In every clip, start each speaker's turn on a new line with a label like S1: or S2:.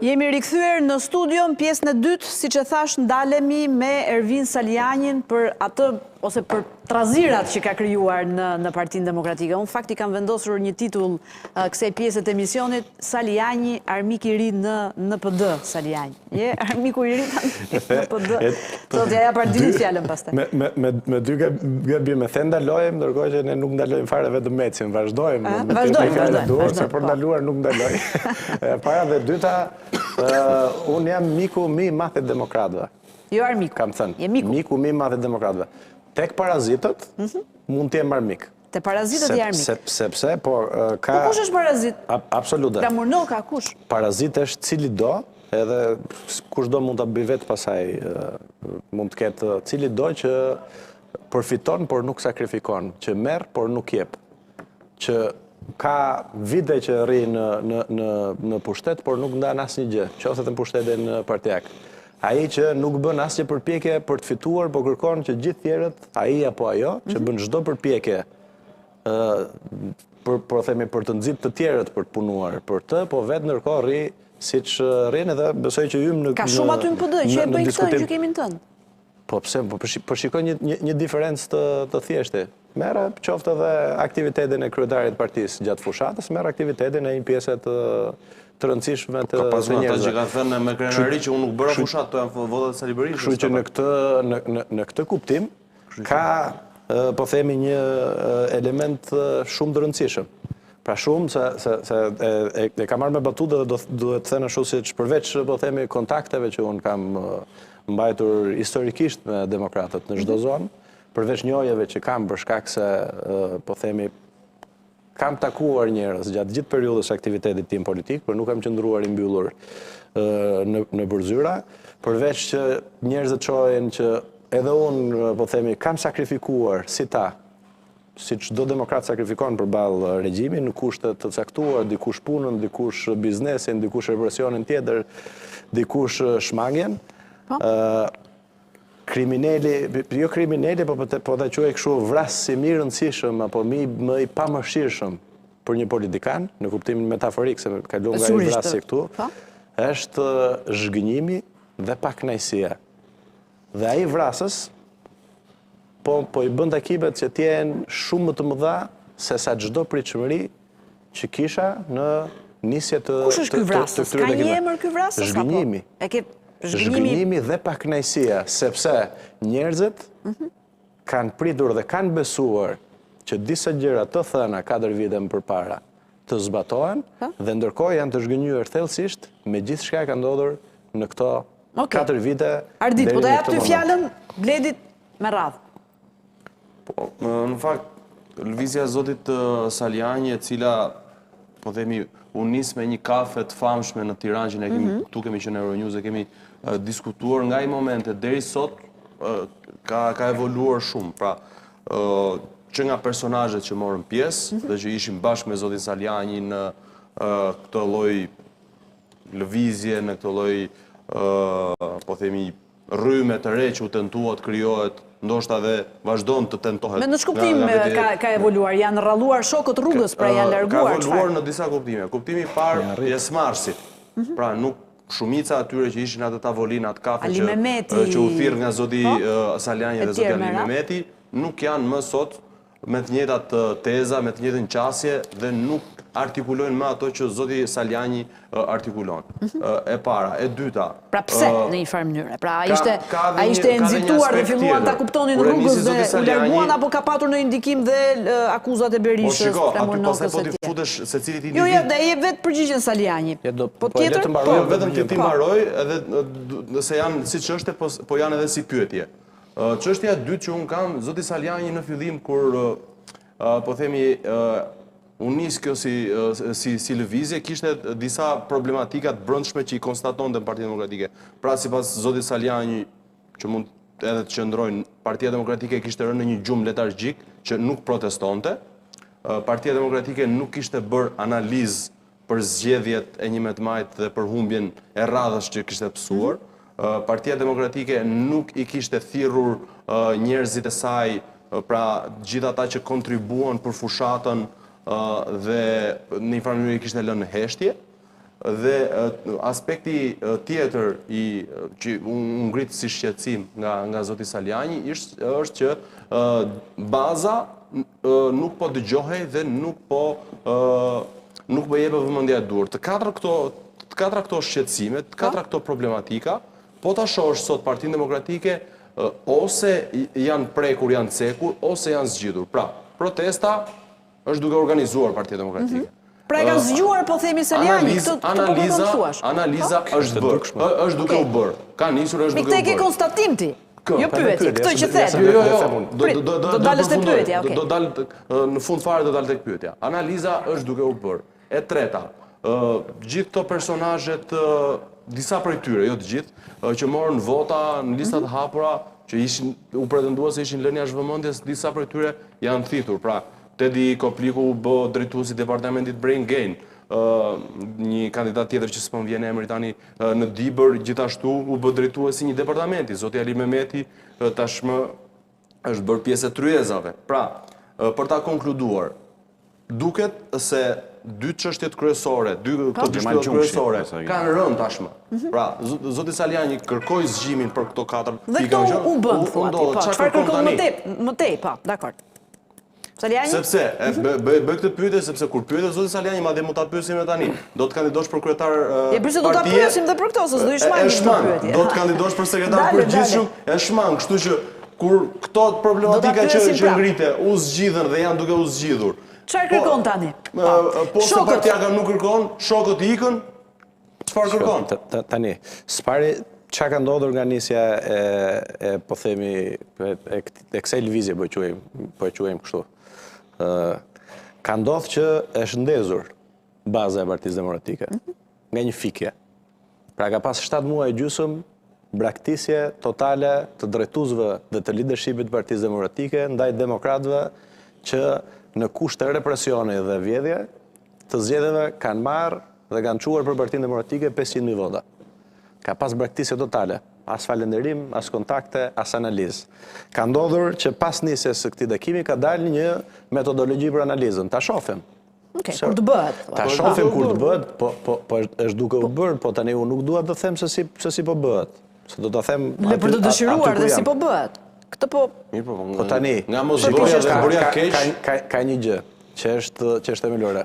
S1: Jemi rikthyer në studion pjesën e dytë, siç e thash, ndalemi me Ervin Salianin për atë ose për trazirat që ka krijuar në Partinë Demokratike. Unë fakti kam vendosur një titull kësaj pjese të emisionit, Saliani, armik i ri në NPD, Saliani. Je armiku i ri në NPD. Sot ja Partinit fjalën pastaj.
S2: Me dy gabime the ndalojmë, ndërkohë që ne nuk ndalojmë fare vetëm Mecin, vazhdojmë.
S1: Vazhdojmë.
S2: Se për ndaluar nuk ndaloj. Para dhe dyta, unë jam miku mi madh i demokratëve.
S1: Jo armiku.
S2: Kam thënë.
S1: Je miku.
S2: Miku mi madh i demokratëve. Tek parazitët mund të jem armik.
S1: Te parazitët je armik.
S2: Sepse, por ka...
S1: Po kush është parazit?
S2: Absolute.
S1: Ramurnoka, kush?
S2: Parazit është cili do, edhe kush do mund të bëj vetë pasaj, mund të ketë cili do që përfiton, por nuk sakrifikon, që merr, por nuk jep, që ka vite që rri në pushtet, por nuk ndan asnjë gjë, qoftë në pushtetin partijak. Ai që nuk bën asnjë përpjekje për të fituar, po kërkon që gjithë tjerët, ai apo ajo, që bën çdo përpjekje për të nxit të tjerët për të punuar për të, po vetë ndërkohë rri siç rrin edhe besoj që hym në
S1: ka shumë aty në PD që e bëjnë këtë gjykimin tënd.
S2: Po pse, po shikoj një diferencë të thjeshtë. Merr qoftë edhe aktivitetin e kryetarit të partisë gjatë fushatës, merr aktivitetin e një pjese të rëndësishme të njerëzve.
S3: Ka pasur ata që kanë thënë me krenari që unë nuk bëra fushat, to janë votat e Sali Berishës.
S2: Kështu që në këtë kuptim ka, po themi, një element shumë të rëndësishëm. Pra shumë se e kam marrë me batutë dhe duhet të thënë ashtu siç përveç, po themi, kontakteve që unë kam mbajtur historikisht me demokratët në çdo zonë, përveç njojeve që kam për shkak se, po themi, kam takuar njerëz gjatë gjithë periudhës aktivitetit tim politik, por nuk kam qëndruar i mbyllur në burzyra, përveç që njerëzit shohin që edhe unë, po themi, kam sakrifikuar si ta, si çdo demokrat sakrifikon përballë regjimin, në kushte të caktuar, dikush punën, dikush biznesin, dikush represionin tjetër, dikush shmangjen. Kriminali, jo kriminali, po ta quaj kështu vras si më i rëndësishëm apo më i pamëshirshëm për një politikan, në kuptimin metaforik, se kalon nga i vrasje këtu, është zhgënjimi dhe pakënaqësia. Dhe ai vrasës po i bën takimet që të jenë shumë më të mëdha se sa çdo pritshmëri që kisha në nisje të
S1: kush është ky vrasës? Ka një emër ky vrasës apo?
S2: Zhgënjimi. Zhgënjimi dhe pakënaqësia, sepse njerëzit kanë pritur dhe kanë besuar që disa gjëra të thëna 4 vite më përpara të zbatohen dhe ndërkohë janë të zhgënjur thellësisht me gjithçka ka ndodhur në këto 4 vite.
S1: Ardit, po ta jap ty fjalën Bledit me radhë.
S3: Po, në fakt, lëvizja e zotit Saliani, e cila, po themi, u nis me një kafe të famshme në Tiranë, që ne kemi këtu kemi që në Euronews e kemi diskutuar nga i momente deri sot ka evoluar shumë. Pra, që nga personazhet që morën pjesë dhe që ishim bashkë me zotin Saliani në këtë lloj lëvizje, në këtë lloj po themi rrymë të re që u tentuat krijohet, ndoshta dhe vazhdon të tentohet.
S1: Me në shkuptim ka evoluar, janë rralluar shokët rrugës, pra janë larguar.
S3: Ka evoluar në disa kuptime. Kuptimi i parë pjesëmarrësit. Pra nuk shumica atyre që ishin atë tavolinë, atë kafe që u thirr nga zoti Saliani dhe zoti Ali Mehmeti, nuk janë më sot me të njëjtat teza, me të njëjtën qasje dhe nuk artikulojnë më ato që zoti Saliani artikulon. E para, e dyta.
S1: Pra pse në një farë mënyrë? Pra ai ishte e nxituar dhe filluan ta kuptonin rrugës dhe u larguan apo ka patur në indikim dhe akuzat e Berishës, Ramurnokës
S3: e tjerë? Po futesh secilit individ.
S1: Jo, dhe je vetë përgjigjen Saliani. Po tjetër?
S3: Po vetëm që ti mbaroj, edhe nëse janë siç është, po janë edhe si pyetje. Çështja e dytë që un kam, zoti Saliani në fillim kur po themi u nis kjo si lëvizje, kishte disa problematika të brendshme që i konstatonte në Partinë Demokratike. Pra sipas zotit Saliani, që mund edhe të qëndrojnë, Partia Demokratike kishte rënë në një gjumë letargjik që nuk protestonte. Partia Demokratike nuk kishte bërë analizë për zgjedhjet e 11 majit dhe për humbjen e radhës që kishte pësuar. Partia Demokratike nuk i kishte thirrur njerëzit e saj, pra gjithë ata që kontribuan për fushatën dhe në një farë mënyrë i kishte lënë në heshtje. Dhe aspekti tjetër që unë ngrit si shqetësim nga zoti Saljani është që baza nuk po dëgjohej dhe nuk po jepë vëmendje e dur. Të katra këto shqetësime, të katra këto problematika, po ta shohësh sot Partinë Demokratike ose janë prekur, janë cekur, ose janë zgjidhur. Pra, protesta është duke organizuar Partia Demokratike.
S1: Pra e kanë zgjuar, po themi Saljani, këtë po thuash.
S3: Analiza është duke u bërë. Ka nisur, është duke u bërë.
S1: Këtë ke konstatim ti, jo pyetje, këtë që thetë. Do dalës të pyetja,
S3: do dalë në fund fare do dalë tek pyetja. Analiza është duke u bërë. E treta, gjithë këto personazhet, disa prej tyre, jo të gjithë, që morën vota në listat hapura, që u pretendua se ishin lënë jashtë vëmendjes, disa prej tyre janë thitur. Pra, Tedi Kopliku u bë drejtuesi departamentit Brain Gain, një kandidat tjetër që s'po më vjen emri tani në Dibër, gjithashtu u bë drejtuesi një departamenti. Zoti Ali Mehmeti tashmë është bërë pjesë e tryezave. Pra, për ta konkluduar, duket se dy çështjet kryesore, kanë rënë tashmë. Pra, zoti Saljani kërkoi zgjimin për këto 4
S1: pika. Dhe këto u bën, çfarë kërkon më tej, po, dakor. Saljani?
S3: Sepse, bëj këtë pyetje, sepse kur pyetje zoti Saljani, madje mund ta pyesim tani, do të kandidosh për kryetar
S1: partie. Përse do ta pyesim dhe për këto, se s'do i shmangim këtë pyetje.
S3: Do të kandidosh për sekretar përgjithshëm, e shmang, kështu që kur këto problematika që ngrite u zgjidhen dhe janë duke u zgjidhur.
S1: Çfarë kërkon tani?
S3: Po se Partiaga nuk kërkon, shokët ikën, çfarë kërkon?
S2: Tani, s'pari çka ka ndodhur nga nisja po themi e kësaj lëvizje po e quajmë kështu. Ka ndodhur që është ndezur baza e Partisë Demokratike nga një fikje. Pra ka pas 7 muaj gjysmë braktisje totale të drejtuesve dhe të leadershipit të Partisë Demokratike ndaj demokratëve që në kusht të represioni dhe vjedhje të zgjedhjeve kanë marrë dhe kanë çuar për Partinë Demokratike 500.000 vota. Ka pas braktisje totale, as falenderim, as kontakte, as analizë. Ka ndodhur që pas nisjes së këtij takimi ka dalë një metodologji për analizën. Ta shohim.
S1: Kur të bëhet.
S2: Ta shohim kur të bëhet, po është duke u bërë, po tani unë nuk dua të them se si po bëhet. Se do ta them
S1: për të dëshiruar dhe si po bëhet. Këtë po
S2: tani,
S3: nga mosbërja dhe bërja keq,
S2: ka një gjë që është themelore.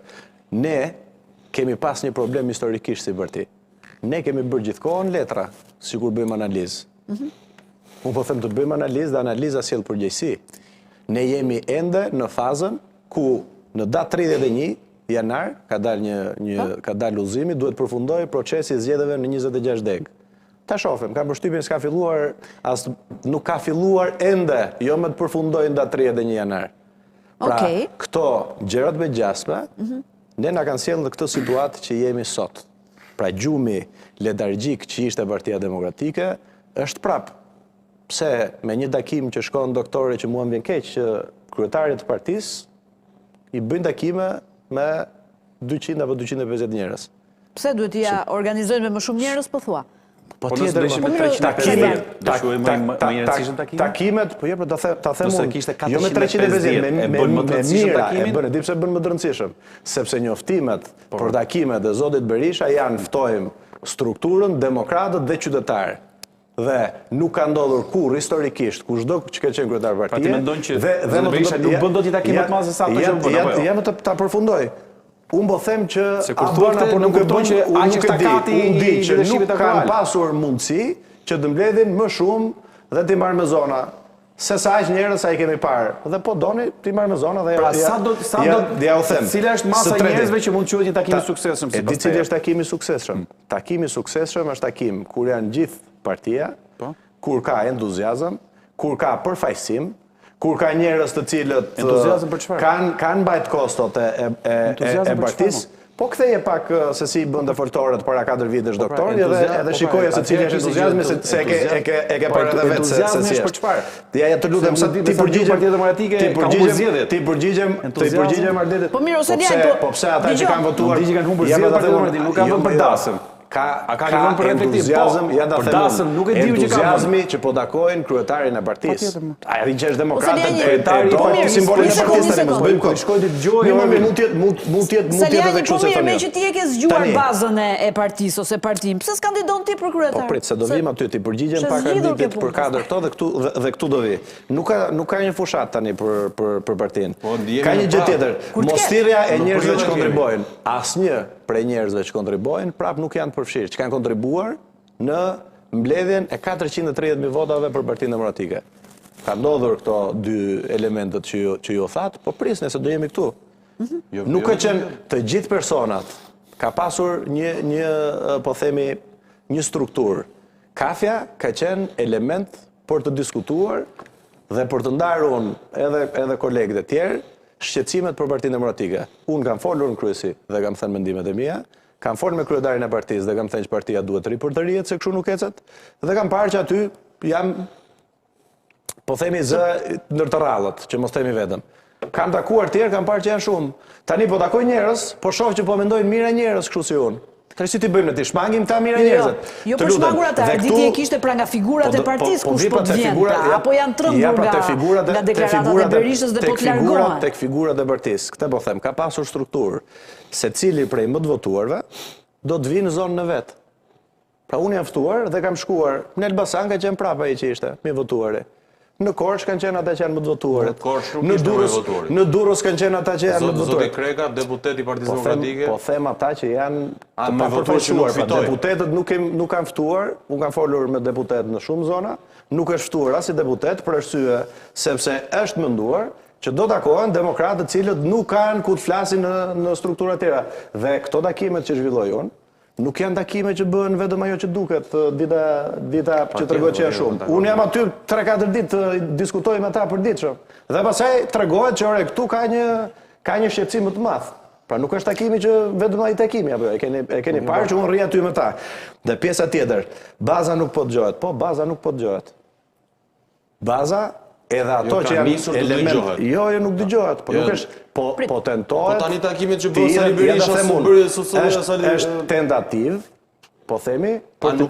S2: Ne kemi pas një problem historikisht si parti. Ne kemi bërë gjithkohën letra, sikur bëjmë analizë. Unë po them të bëjmë analizë dhe analiza sjell përgjegjësi. Ne jemi ende në fazën ku në datë 31 janar ka dalë udhëzimi, duhet përfundoj procesi i zgjedhjeve në 26 deg. Ta shohim, kam përshtypjen s'ka filluar, as nuk ka filluar ende, jo më të përfundojë në datë 31 janar. Pra, këto gjërat me gjasme, ne na kanë sjellë në këtë situatë që jemi sot. Pra gjumi letargjik që ishte Partia Demokratike është prapë. Pse me një takim që shkon doktore që mua më vjen keq që kryetarit të partisë i bëjnë takime me 200 apo 250 njerëz.
S1: Pse duhet ja organizojnë me më shumë njerëz, po thua?
S2: Po tjetër takimet, po jep ta them unë, jo me 350, me mira e bën, di pse bën më të rëndësishëm, sepse njoftimet për takimet e zotit Berisha janë ftojmë strukturën, demokratët dhe qytetarë. Dhe nuk ka ndodhur kur historikisht, ku çdo që ka qenë kryetar partie,
S4: dhe Berisha nuk bën dot i takime të madhe se sa ato që bën.
S2: Ja më ta përfundoj. Unë po them që
S4: a bën apo nuk e bën, që aq është takati i
S2: leadershipit të kanë pasur mundësi që të mbledhin më shumë dhe të marrë me zona. Se sa aq njerëz sa i kemi parë. Dhe po doni të marrë me zona dhe ja u them.
S4: Cila është masa e njerëzve që mund të quhet një takim i suksesshëm?
S2: E di cili është takimi i suksesshëm. Takimi i suksesshëm është takim kur janë gjithë partia, kur ka entuziazëm, kur ka përfaqësim, kur ka njerëz të cilët kanë mbajt kostot e partisë, po ktheje pak se si bënte foltorët para 4 vitesh doktori edhe shikoje se cili është entuziazmi se e ke parë edhe vetë se si është. Ja të lutem sa ti përgjigjem Partia Demokratike, ti përgjigjem Ardetit.
S1: Po mirë ose janë,
S2: po pse ata që kanë votuar,
S4: kanë humbur zgjedhjet, nuk kanë vënë për dasëm.
S2: ka
S4: rënë për reflektim,
S2: entuziazëm, ja ta
S4: për
S2: them.
S4: dasëm nuk e diu që ka
S2: entuziazmi që po takojnë kryetarin e partisë. Ai që është demokrat,
S1: kryetari
S2: i partisë simbolin e partisë tani mos bëjmë kot.
S4: Shkoj të dëgjoj.
S2: Mund të jetë edhe kështu se
S1: po mirë,
S2: thënë.
S1: me që ti e ke zgjuar bazën e partisë ose partim, pse s'kandidon ti për kryetar?
S2: Po prit, se do vim aty ti përgjigjem pak armitit për kadër këto dhe këtu do vi. Nuk ka një fushat tani për partinë. Ka një gjë tjetër. Mosthirrja e njerëzve që kontribuojnë. Asnjë prej njerëzve që kontribuojnë prap nuk janë të përfshirë, që kanë kontribuar në mbledhjen e 430.000 votave për Partinë Demokratike. Ka ndodhur këto dy elementet që ju thatë, po prisni se do jemi këtu. Nuk ka qenë të gjithë personat, ka pasur po themi, një strukturë. Kafja ka qenë element për të diskutuar dhe për të ndarë unë edhe kolegët e tjerë shqetësimet për Partinë Demokratike. Unë kam folur në kryesi dhe kam thënë mendimet e mia, kam folur me kryetarin e partisë dhe kam thënë që partia duhet të ripërtërihet se kështu nuk ecet, dhe kam parë që aty jam, po themi, zë ndër të rrallët, që mos themi vetëm. Kam takuar tjerë, kam parë që janë shumë. Tani po takoj njerëz, po shoh që po mendojnë mira njerëz kështu si unë. Ka si ti bëjmë ne ti shmangim ta mira njerëzit.
S1: Jo për shmangur ata, diti e kishte pra nga figurat e partisë kush po të vjen, apo janë trembur nga deklaratat e Berishës dhe po të largohen.
S2: Tek figurat e partisë, këtë po them, ka pasur strukturë. Secili prej më të votuarve do të vinë në zonën e vet. Pra unë jam ftuar dhe kam shkuar në Elbasan, ka qenë prapa ai që ishte, mi votuari. Në Korçë kanë qenë ata që janë më të votuarit. Në Durrës kanë qenë ata që janë më të votuarit.
S3: Zoti Kreka, deputet i Partisë Demokratike.
S2: Po them ata që janë të papërfaqësuar. Deputetët nuk kanë ftuar, unë kam folur me deputet në shumë zona, nuk është ftuar as si deputet për arsye sepse është menduar që do takohen demokratë të cilët nuk kanë ku të flasin në struktura të tjera. Dhe këto takimet që zhvilloj unë, nuk janë takime që bëhen vetëm ajo që duket, dita që tregohet që janë shumë. Unë jam aty 3-4 ditë të diskutoj me ata përditshëm. Dhe pastaj tregohet që ore këtu ka një shqetësim më të madh. Pra nuk është takimi që vetëm ai takimi apo e keni parë që unë rri aty me ta. Dhe pjesa tjetër, baza nuk po dëgjohet. Po baza nuk po dëgjohet. Baza edhe ato që janë element, jo nuk dëgjohet, po nuk është, po tentohet.
S3: Po tani takimet që bën Sali Berisha
S2: është tentativ, po themi, për të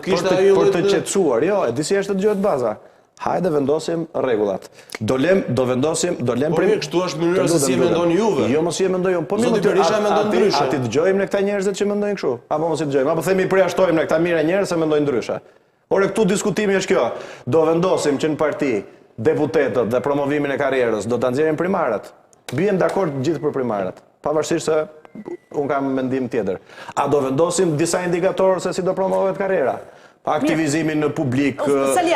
S2: qetësuar. Jo, e di si është të dëgjohet baza. Hajde vendosim rregullat. Do lëm
S3: Po mirë, kështu është mënyra se si e mendoni juve.
S2: Jo, mos si e mendoj unë. Po
S3: Zoti Berisha e mendon ndryshe.
S2: A ti dëgjojmë ne këta njerëzit që mendojnë kështu? Apo mos i dëgjojmë? Apo themi përjashtojmë ne këta mira njerëz që mendojnë ndryshe. Ore këtu diskutimi është kjo. Do vendosim që në parti deputetët dhe promovimin e karrierës do ta nxjerrin primarët. Bien dakord gjithë për primarët, pavarësisht se un kam mendim tjetër. A do vendosim disa indikatorë se si do promovohet karriera? Aktivizimin në publik,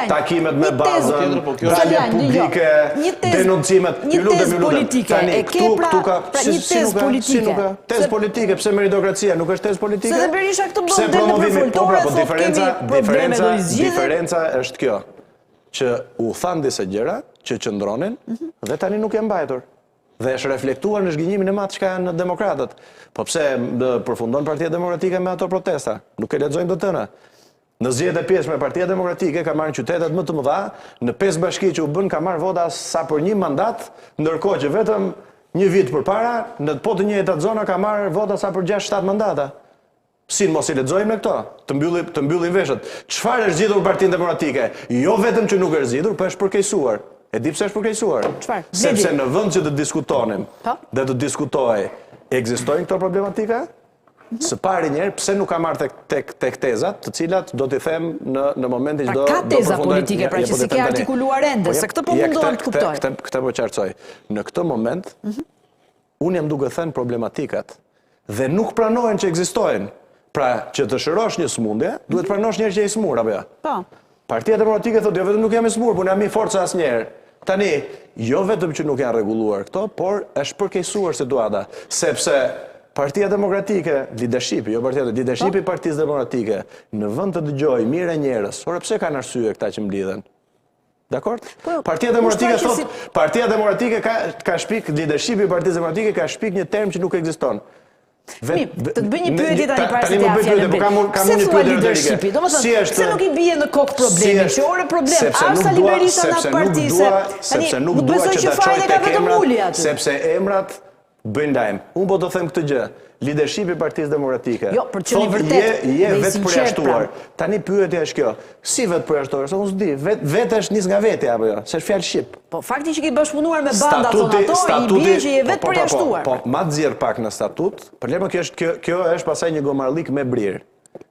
S2: takimet me bazën, daljet publike, denuncimet.
S1: Një tezë politike, e ke pra një tezë politike.
S2: Tezë politike, pse meritokracia nuk është tezë politike?
S1: Se dhe Berisha këtë bën dhe në përfoltore, thot kemi probleme do i zgjidhe.
S2: Diferenca është kjo, që u thanë disa gjëra, që qëndronin, dhe tani nuk janë mbajtur. Dhe është reflektuar në zhgënjimin e madh që kanë demokratët. Po pse përfundon Partia Demokratike me ato protesta? Nuk e lexojnë dot tëna. Në zgjedhjet e pjesme Partia Demokratike ka marrë qytetet më të mëdha, në 5 bashki që u bën ka marrë vota sa për 1 mandat, ndërkohë që vetëm 1 vit përpara, në po të njëjtat zona ka marrë vota sa për 6-7 mandata. Si mos i lexojmë ne këto, të mbyllim veshët. Çfarë është zgjidhur Partinë Demokratike? Jo vetëm që nuk është zgjidhur, por është përkeqësuar. E di pse është përkeqësuar? Sepse në vend që të diskutonim, dhe të diskutohej, ekzistojnë këto problematika? Së pari njerë, pse nuk ka marrë tek tezat, të cilat do t'i them në momentin që do
S1: përfundojnë. Ka teza politike, pra që si ke artikuluar ende, se këtë po mundohem të kuptoj.
S2: Këtë po qartësoj. Në këtë moment, unë jam duke thënë problematikat, dhe nuk pranojnë që ekzistojnë. Pra që të shërosh një smundje, duhet pranosh njerë që e i smur, apo ja? Po. Partia Demokratike thotë, jo vetëm nuk jam i smur, por jam i forca asnjëherë. Tani, jo vetëm që nuk janë rregulluar këto, por është përkeqësuar situata, sepse Partia Demokratike, leadershipi, jo partia, leadershipi i Partisë Demokratike, në vend të dëgjojë mirë njerëz, ora pse kanë arsye këta që mblidhen? Dakor? Partia Demokratike thotë, Partia Demokratike ka shpik, leadershipi i Partisë Demokratike ka shpik një term që nuk ekziston.
S1: Të të bëj një pyetje tani para se të japja. Pse thua leadershipi? Domethënë, pse nuk i bie në kokë problemi? Që ore problem, as Sali Berisha në parti,
S2: sepse nuk dua që ta çoj tek emrat, sepse emrat bëjnë lajm. Unë po të them këtë gjë. Leadershipi i Partisë Demokratike.
S1: Jo, për qenë i vërtet
S2: je
S1: dhe i
S2: vetë
S1: sinqert,
S2: përjashtuar.
S1: pra.
S2: Tani pyetja është kjo. Si vetë përjashtuar? Se unë s'di, vetë është nis nga vetja apo jo? Se është fjalë shqip.
S1: Po fakti që ke bashkëpunuar me banda thonë ato, i bie që je vetë përjashtuar.
S2: Po, ma të zjerë pak në statut, problemi kjo është pasaj një gomarlik me brirë.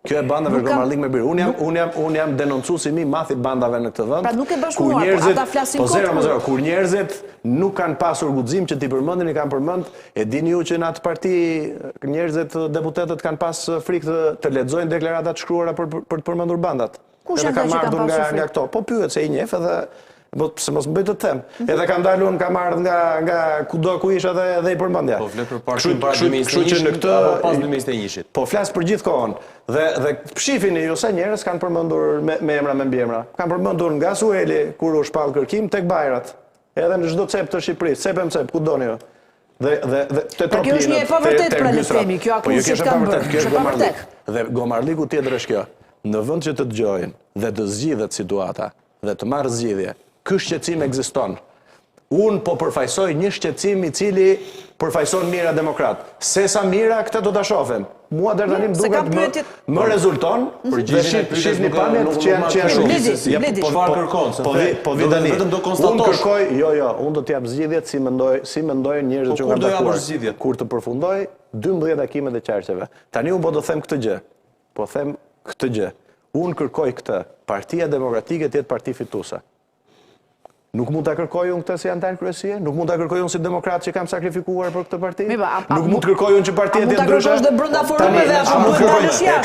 S2: Kjo e bandave gomarlik me brirë. Unë jam denoncuesi i math i bandave në këtë vend.
S1: Pra nuk e bashkëpunuar, po ata flasin
S2: kot. Kur njerëzit nuk kanë pasur guxim që t'i përmendin, i kanë përmend, e dini ju që në atë parti njerëzit deputetët kanë pas frikë të lexojnë deklaratat shkruara për të përmendur bandat.
S1: Kush janë ata që kanë pasur frikë?
S2: Nga këto. Po pyet se i njeh edhe se mos më bëj të them. Edhe kam dalur kam ardhur nga kudo ku isha dhe i përmendja.
S3: Po flet për partin para 2021 apo pas 2021-shit.
S2: Po flas për gjithë kohën. Dhe shifini ju sa njerëz kanë përmendur me emra me mbiemra. Kanë përmendur nga Sueli kur u shpall kërkim tek Bajrat. Edhe në çdo cep të Shqipërisë, cep ku doni ju. Dhe te
S1: Por kjo është një e pavërtet pra le të themi, kjo akuzim ka bërë.
S2: Kjo është gomarlik. Dhe gomarliku tjetër është kjo. Në vend që të dëgjojnë dhe të zgjidhet situata dhe të marrë zgjidhje, ky shqetësim ekziston. Unë po përfaqësoj një shqetësim i cili përfaqëson mira demokrat. Se sa mira këtë do ta shohim. Mua deri tani më duket më rezulton shihni pamjet që janë shumë.
S3: Po çfarë kërkon?
S2: Po vi tani.
S3: Vetëm do konstatosh.
S2: Unë do t'jap zgjidhjet si mendojnë njerëzit që kanë takuar. Kur të përfundoj 12 takimet e qarqeve. Tani unë po do them këtë gjë. Po them këtë gjë. Unë kërkoj këtë. Partia Demokratike të jetë parti fituese. Nuk mund ta kërkoj unë këtë si antar kryesie, nuk mund ta kërkoj unë si demokrat që kam sakrifikuar për këtë parti. Nuk mund të kërkoj unë që partia të ndryshe.
S1: Mund ta kërkosh dhe brenda forumeve apo brenda jashtë.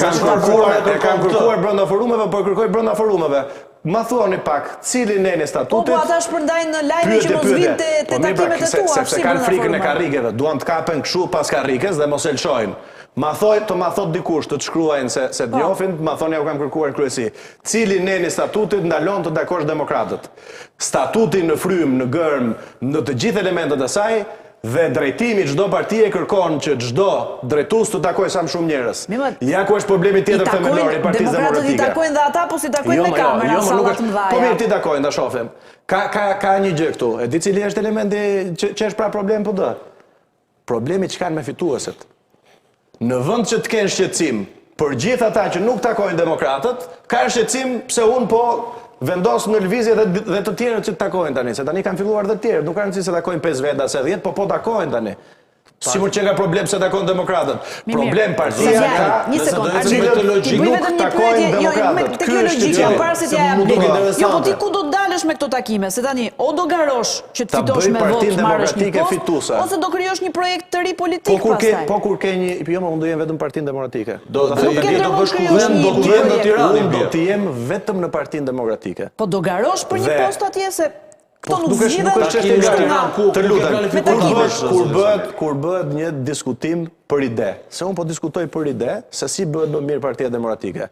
S2: Kam kërkuar brenda forumeve, po kërkoj brenda forumeve. Ma thuani pak, cili neni statutit.
S1: Po ata shpërndajnë në lajme që mos vinë te takimet e tua,
S2: sepse kanë frikën e karrikeve, duan të kapen kështu pas karrikës dhe mos e lëshojnë. Ma thot dikush të të shkruajnë se të njohin, ma thoni ja u kam kërkuar kryesi. Cili neni statutit ndalon të takosh demokratët. Statuti në frym, në gërm, në të gjithë elementet e saj, dhe drejtimi çdo partie kërkon që çdo drejtues të takojë sa më shumë njerëz. Ja ku është problemi tjetër themelor i Partisë Demokratike.
S1: Demokratët i takojnë dhe ata, po si takojnë me kamera, sallat të mëdha.
S2: Po mirë ti takojnë, ta shohim. Ka një gjë këtu. E di cili është elementi që është pra problem PD? Problemi që kanë me fituesit. Në vend që të kenë shqetësim për gjithë ata që nuk takojnë demokratët, ka shqetësim pse unë po vendos në lëvizje dhe të tjerët që të takojnë tani, se tani kanë filluar dhe të tjerët, nuk ka rëndësi se takojnë 5 veta se 10, po takojnë tani. Sigur që nga problem se takojnë demokratët. Problem partia ka nuk takojnë demokratët.
S1: Te kjo logjika para se t'ja jap. Jo, po ti ku do të dalësh me këto takime? Se tani o do garosh që të fitosh me votë, marrësh një post, ose do krijosh një projekt të ri politik pastaj.
S2: Po kur ke një, jo më unë do jem vetëm Partinë Demokratike.
S3: Do bësh kuvend në Tiranë,
S2: do të jem vetëm në Partinë Demokratike.
S1: Po do garosh për një post atje se këto nuk
S2: kur bëhet një diskutim për ide. Se unë po diskutoj për ide, se si bëhet më mirë Partia Demokratike.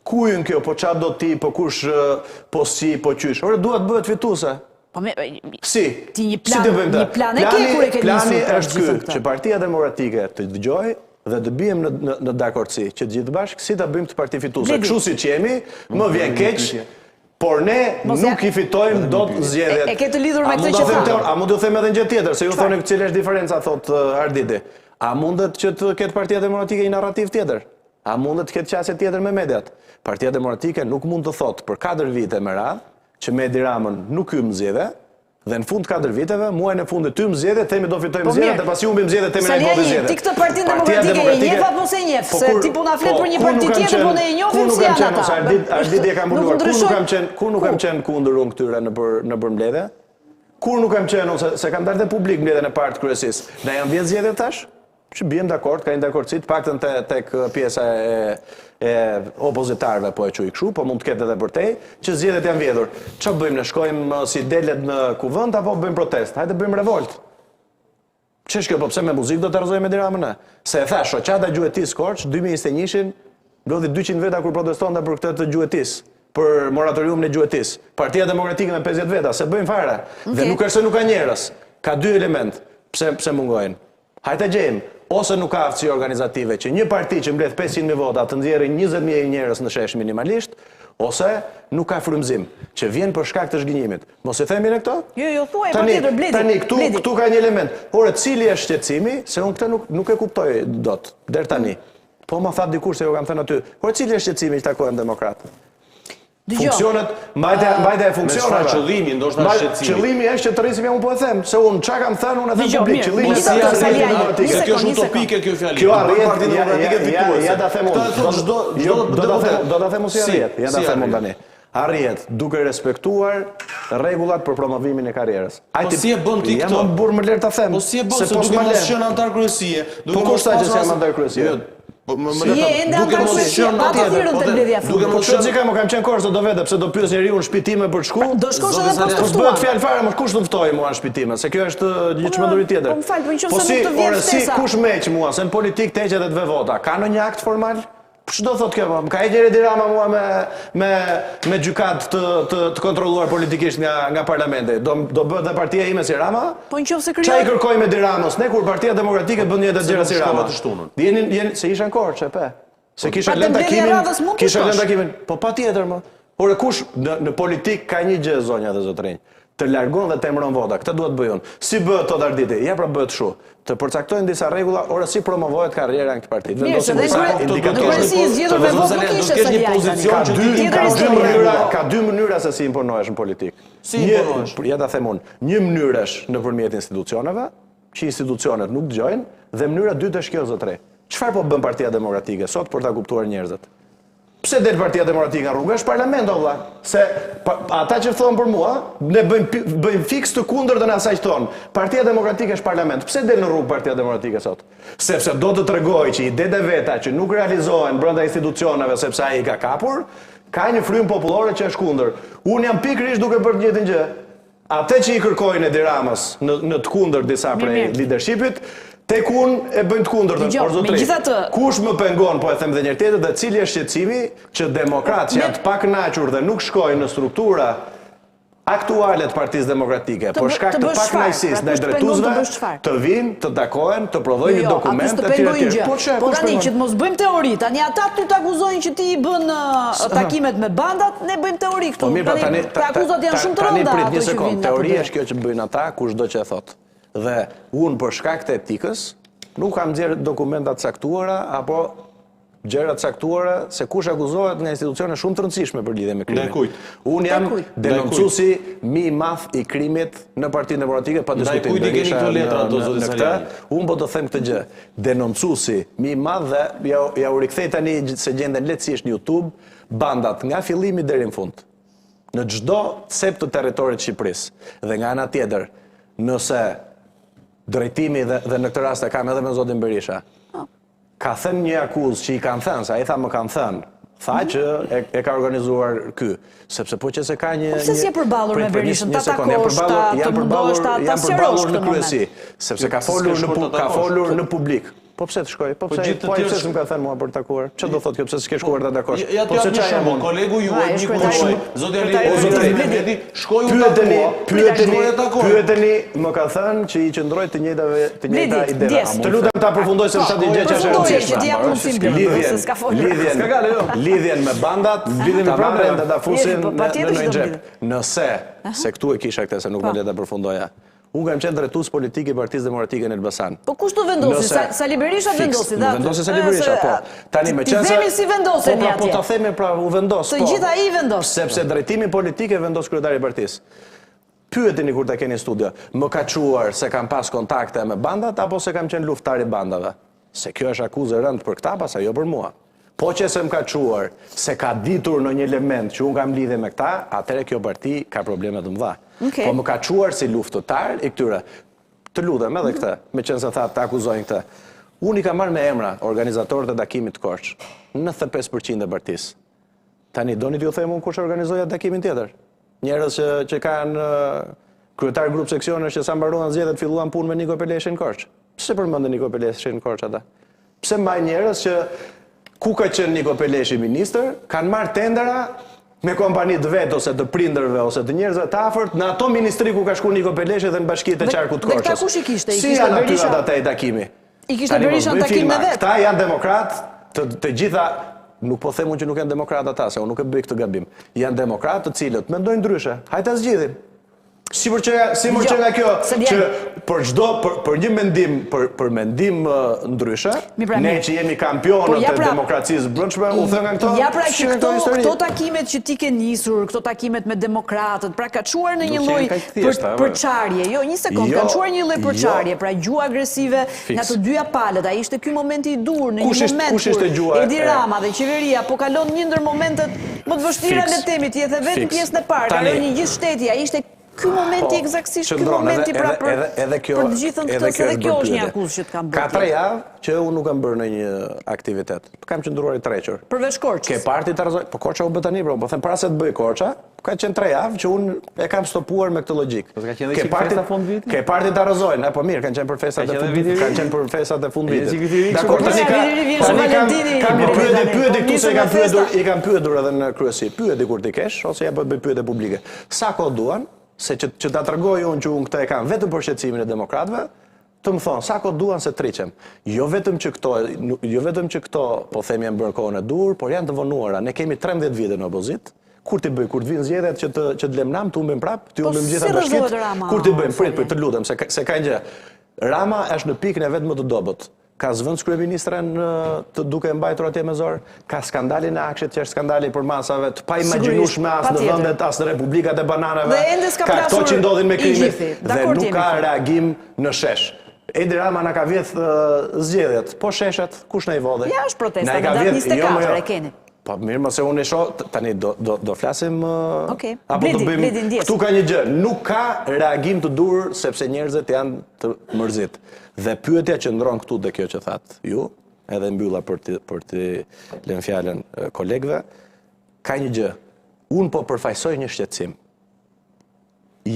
S2: Ku jën kjo, po qa do ti, po kush, po si, po qysh. Ore, duhet bëhet fituese. Si?
S1: Ti një plan e ke kur e ke
S2: Plani është ky, që Partia Demokratike të dëgjoj dhe të bijem në dakordsi, që gjithë bashkë si ta bëjmë të parti fituese. Kështu si që jemi, më vjen keq. Por ne nuk i fitojmë dot zgjedhjet.
S1: E ke të lidhur me këtë që tha.
S2: A mund të them edhe një gjë tjetër, se ju thoni cila është diferenca, thot Arditi. A mundet që të ketë Partia Demokratike një narrativ tjetër? A mundet të ketë qasje tjetër me mediat? Partia Demokratike nuk mund të thotë për 4 vite me radhë që me Edi Ramën nuk hym zgjedhje, dhe në fund 4 viteve, muajin e fundit hym zgjedhje, themi do fitojmë zgjedhjet, e pasi humbim zgjedhjet, themi ne do zgjedhjet.
S1: Ti këtë Partinë Demokratike e njeh apo se njeh? Se ti po na flet për një parti tjetër, po ne e njohim si janë ata.
S2: Arditi e ka mbuluar. Kur nuk kam qenë kundër unë këtyre në mbledhje? Kur nuk kam qenë unë se kam dalë te publik mbledhjen e parë të kryesisë. Na janë 10 zgjedhje tash? Që bjem dakord, ka një dakordsi, të paktën tek pjesa e opozitarëve, po e quaj kështu, po mund të ketë edhe për tej, që zgjedhjet janë vjedhur. Çfarë bëjmë ne? Shkojmë si delet në kuvend apo bëjmë protestë? Hajde bëjmë revolt. Ç'është kjo, po pse me muzikë do të rrezojmë Edi Ramën? Se e thash, shoqata Gjuetis Korç 2021-shin lodhi 200 veta kur protestonte për këtë të Gjuetis, për moratoriumin e Gjuetis. Partia Demokratike me 50 veta, se bëjmë fare. Dhe nuk është se nuk ka njerëz. Ka 2 element. Pse mungojnë? Hajde gjejmë. Ose nuk ka aftësi organizative që një parti që mbledh 500.000 vota të nxjerrë 20.000 njerëz në shesh minimalisht, ose nuk ka frymëzim, që vjen për shkak të zhgënjimit. Mos e themi ne këto?
S1: Jo, thuaj patjetër, Bledi.
S2: Tani këtu ka një element. Ore, cili është shqetësimi, se unë këtë nuk e kuptoj dot deri tani. Po më tha dikush se jo kam thënë aty. Ore, cili është shqetësimi që takojnë demokratë? Funksionet, mbajtja e funksioneve.
S3: Me qëllimi, ndoshta shqetësimi.
S2: Qëllimi është që të rrisim unë po e them, se unë çka kam thënë, unë e them publik. Qëllimi
S3: është se kjo është utopike kjo fjalë.
S2: Kjo arrihet, ja ta them unë. Do ta them si arrihet. Ja ta them unë tani. Arrihet duke respektuar rregullat për promovimin e karrierës.
S3: Po si e bën ti këtë?
S2: Jam burr më lehtë ta them.
S3: Po si e bën se duke mos qenë antar kryesie?
S2: Po kushta që jam antar kryesie.
S1: Duke mos qenë
S2: më kam qenë korso do vete, pse do pyes njeriu në shpitime për të shku?
S1: Do shkosh edhe pas të
S2: ftuar. Bëhet fjalë fare, më kush do të ftoj mua në shpitime, se kjo është një çmenduri tjetër.
S1: Po më fal, po nëse nuk të vjen ftesa.
S2: Si kush meq mua, se në politik të heqet edhe 2 vota. Ka ndonjë akt formal? Ç'do thotë kjo? Më ka hequr Edi Rama mua me gjykat të kontrolluar politikisht nga parlamenti. Do bëhet dhe partia ime si Rama?
S1: Po nëse krijon.
S2: Çfarë kërkojmë Edi Ramës? Ne kur Partia Demokratike bën një të gjëra si Rama. Jeni se isha në Korçë, pe. Se kisha lënë takimin. Po patjetër më. Por kush në politik ka një gjë zonja dhe zotrinj. Të largon dhe të emëron vota. Këtë duhet bëjon. Si bëhet tot Arditi? Ja pra bëhet kështu. Të përcaktojnë disa rregulla, ora si promovohet karriera në këtë parti. Vendosim ka dy mënyra se si imponohesh në politik.
S3: Si imponohesh?
S2: Ja ta them unë. Një mënyrë është nëpërmjet institucioneve, që institucionet nuk dëgjojnë, dhe mënyra dytë është kjo zotëri. Çfarë po bën Partia Demokratike sot për ta kuptuar njerëzit? Pse del Partia Demokratike nga rruga? Është parlament, valla. Se ata që thonë për mua, ne bëjmë fiks të kundërtën asaj që thonë. Partia Demokratike është parlament. Pse del në rrugë Partia Demokratike sot? Sepse do të tregojë që idetë e veta që nuk realizohen brenda institucioneve sepse ai ka kapur, ka një frymë popullore që është kundër. Unë jam pikërisht duke bërë të njëjtën gjë. Atë që i kërkojnë Edi Ramës në të kundër disa prej leadershipit, tek unë e bëjnë të kundërtën, por zotëri. Kush më pengon, po e them dhe njërë tjetër, dhe cili është shqetësimi që demokratë që janë të pakënaqur dhe nuk shkojnë në struktura aktuale të Partisë Demokratike, por shkak të pakënaqësisë ndaj drejtuesve, të vinë, të takohen, të prodhojnë një dokument të tjerë.
S1: Po tani që të mos bëjmë teori, tani ata tu të akuzojnë që ti i bën takimet me bandat, ne bëjmë teori këtu. Tani akuzat janë shumë të rënda.
S2: Tani prit një sekond, teoria është kjo që bëjnë ata, kushdo që e thotë. Dhe unë për shkak të etikës nuk kam nxjerrë dokumentat caktuara apo gjëra caktuara se kush akuzohet nga institucione shumë të rëndësishme për lidhje me krimin. Unë jam denoncuesi më i madh i krimit në Partinë Demokratike pa diskutim.
S3: Kujt i keni këto letra ato zoti Saliani?
S2: Unë po të them këtë gjë. Denoncuesi më i madh dhe ja u rikthej tani se gjenden lehtësisht në YouTube bandat nga fillimi deri në fund. Në çdo cep të territorit të Shqipërisë. Dhe nga ana tjetër, nëse drejtimi dhe në këtë rast e kam edhe me zotin Berisha. Ka thënë një akuzë që i kanë thënë, sa i tha më kanë thënë, tha që e ka organizuar ky, sepse po që se ka një...
S1: Pse si e përballur me Berishën, ta takosh, ta mundosh, ta sqarosh
S2: në kryesi, sepse ka folur në publik. Po pse të shkoj? Po pse më ka thënë mua për të takuar? Çfarë do thotë kjo? Pse s'ke shkuar ta takosh?
S3: Ja të jap një shembull, kolegu juaj një kushoj, zoti Ali, shkoi u takua.
S2: Pyeteni, më ka thënë që i qëndroi të njëjta ide. Të lutem ta përfundoj se më thati gjë që është rëndësishme. Lidhjen me bandat, ta marrin dhe ta fusin në një xhep. Nëse se këtu e kisha këtë se nuk më le ta përfundoja. Unë kam qenë drejtues politik i Partisë Demokratike në Elbasan.
S1: Po kush të vendosi? Sali Berisha vendosi, da?
S2: Vendosi Sali Berisha, po. Tani me qenë se...
S1: Ti themi si vendoseni atje.
S2: Po ta themi pra u vendos, po.
S1: Të gjitha i vendos.
S2: Sepse drejtimi politik e vendos kryetari i partisë. Pyeteni kur ta keni studio, më ka çuar se kam pas kontakte me bandat apo se kam qenë luftar i bandave? Se kjo është akuzë e rëndë për këta, pastaj jo për mua. Po që se më ka quar se ka ditur në një element që unë kam lidhe me këta, atëre kjo parti ka probleme të mëdha. Po më ka quar si luftëtar i këtyre. Të lutem edhe këta, me qenë se tha të akuzojnë këta. Unë i ka marrë me emra organizatorët e takimit të Korçë, 95% e partisë. Tani, doni t'ju them unë kush organizoja takimin tjetër? Njerëz që kanë kryetar grup seksionesh që sa mbaruan zgjedhjet filluan punë me Niko Peleshin në Korçë. Pse përmendën Niko Peleshin në Korçë ata? Pse mbajnë njerëz që ku ka qenë Niko Peleshi ministër, kanë marrë tendera me kompani të vet ose të prindërve ose të njerëzve të afërt në ato ministri ku ka shkuar Niko Peleshi dhe në bashkitë e qarkut të Korçës.
S1: Dhe këta kush i kishte?
S2: Si janë aty ata i takimi?
S1: I kishte Berisha në takim me vet.
S2: Këta janë demokrat, të gjitha nuk po them unë që nuk janë demokratë ata, se unë nuk e bëj këtë gabim. Janë demokratë të cilët mendojnë ndryshe. Hajde ta zgjidhim. Si për që nga kjo, që për një mendim, për mendim ndryshe, ne që jemi kampionët e demokracisë brendshme, u thënë nga këto.
S1: Ja pra këto takimet që ti ke nisur, këto takimet me demokratët, pra ka çuar në një lloj përçarje. Jo, një sekond, ka çuar një lloj përçarje, pra gjuhë agresive nga të dyja palët. Ai ishte ky momenti i dur, në një moment kur Edi Rama dhe qeveria po kalon një ndër momentet më të vështira le të themi, ti e the vetëm pjesën e parë, kalon një gjithë shteti, ai ishte ky momenti eksaktësisht ky momenti pra për të gjithën këtë, se edhe kjo është një akuzë që të kam bërë.
S2: Ka 3 javë që unë nuk kam bërë në një aktivitet. Kam qëndruar i trequr.
S1: Përveç Korçës.
S2: Ke parti të Tarazoj, po Korça u bë tani, po them para se të bëj Korça, ka qenë 3 javë që unë e kam stopuar me këtë logjik.
S4: Ke parti të fund vitit?
S2: Ke parti të Tarazoj, po mirë, kanë qenë për festat e fund vitit. Kanë qenë për festat e fund vitit. Dakor, tani kam një pyetje këtu se i kam pyetur edhe në kryesi. Pyeti kur ti kesh ose ja bëj pyetje publike. Sa kohë duan? Se që ta tregoj unë që unë këtë e kam vetëm për shqetësimin e demokratëve, të më thonë, sa kohë duan se triqem. Jo vetëm që këto, po themi janë bërë kohën e dur, por janë të vonuara. Ne kemi 13 vite në opozit, kur ti bëj, kur të vinë zgjedhjet që të lemnam, të humbim prap, të humbim gjitha bashkit, kur ti bëjmë, prit, të lutem, se ka një gjë. Rama është në pikën e vetë më të dobët. Ka zvënd kryeministren të duke mbajtur atje me zor, ka skandalin e Akshit që është skandali për masave, të pa imagjinueshme as në vendet, as në republikat e bananave, ka këto që ndodhin me krimit, dhe nuk ka reagim në shesh. Edi Rama na ka vjedh zgjedhjet, po sheshet, kush na i vodhi?
S1: Ja është protesta në datë 24 e keni.
S2: Po mirë, mëse unë e shoh, tani do flasim apo do bëjmë.
S1: Bledi,
S2: Ktu ka një gjë, nuk ka reagim të dur sepse njerëzit janë të mërzit. Dhe pyetja që ndron këtu dhe kjo që thatë ju, edhe mbylla për të lënë fjalën kolegëve, ka një gjë. Unë po përfaqësoj një shqetësim.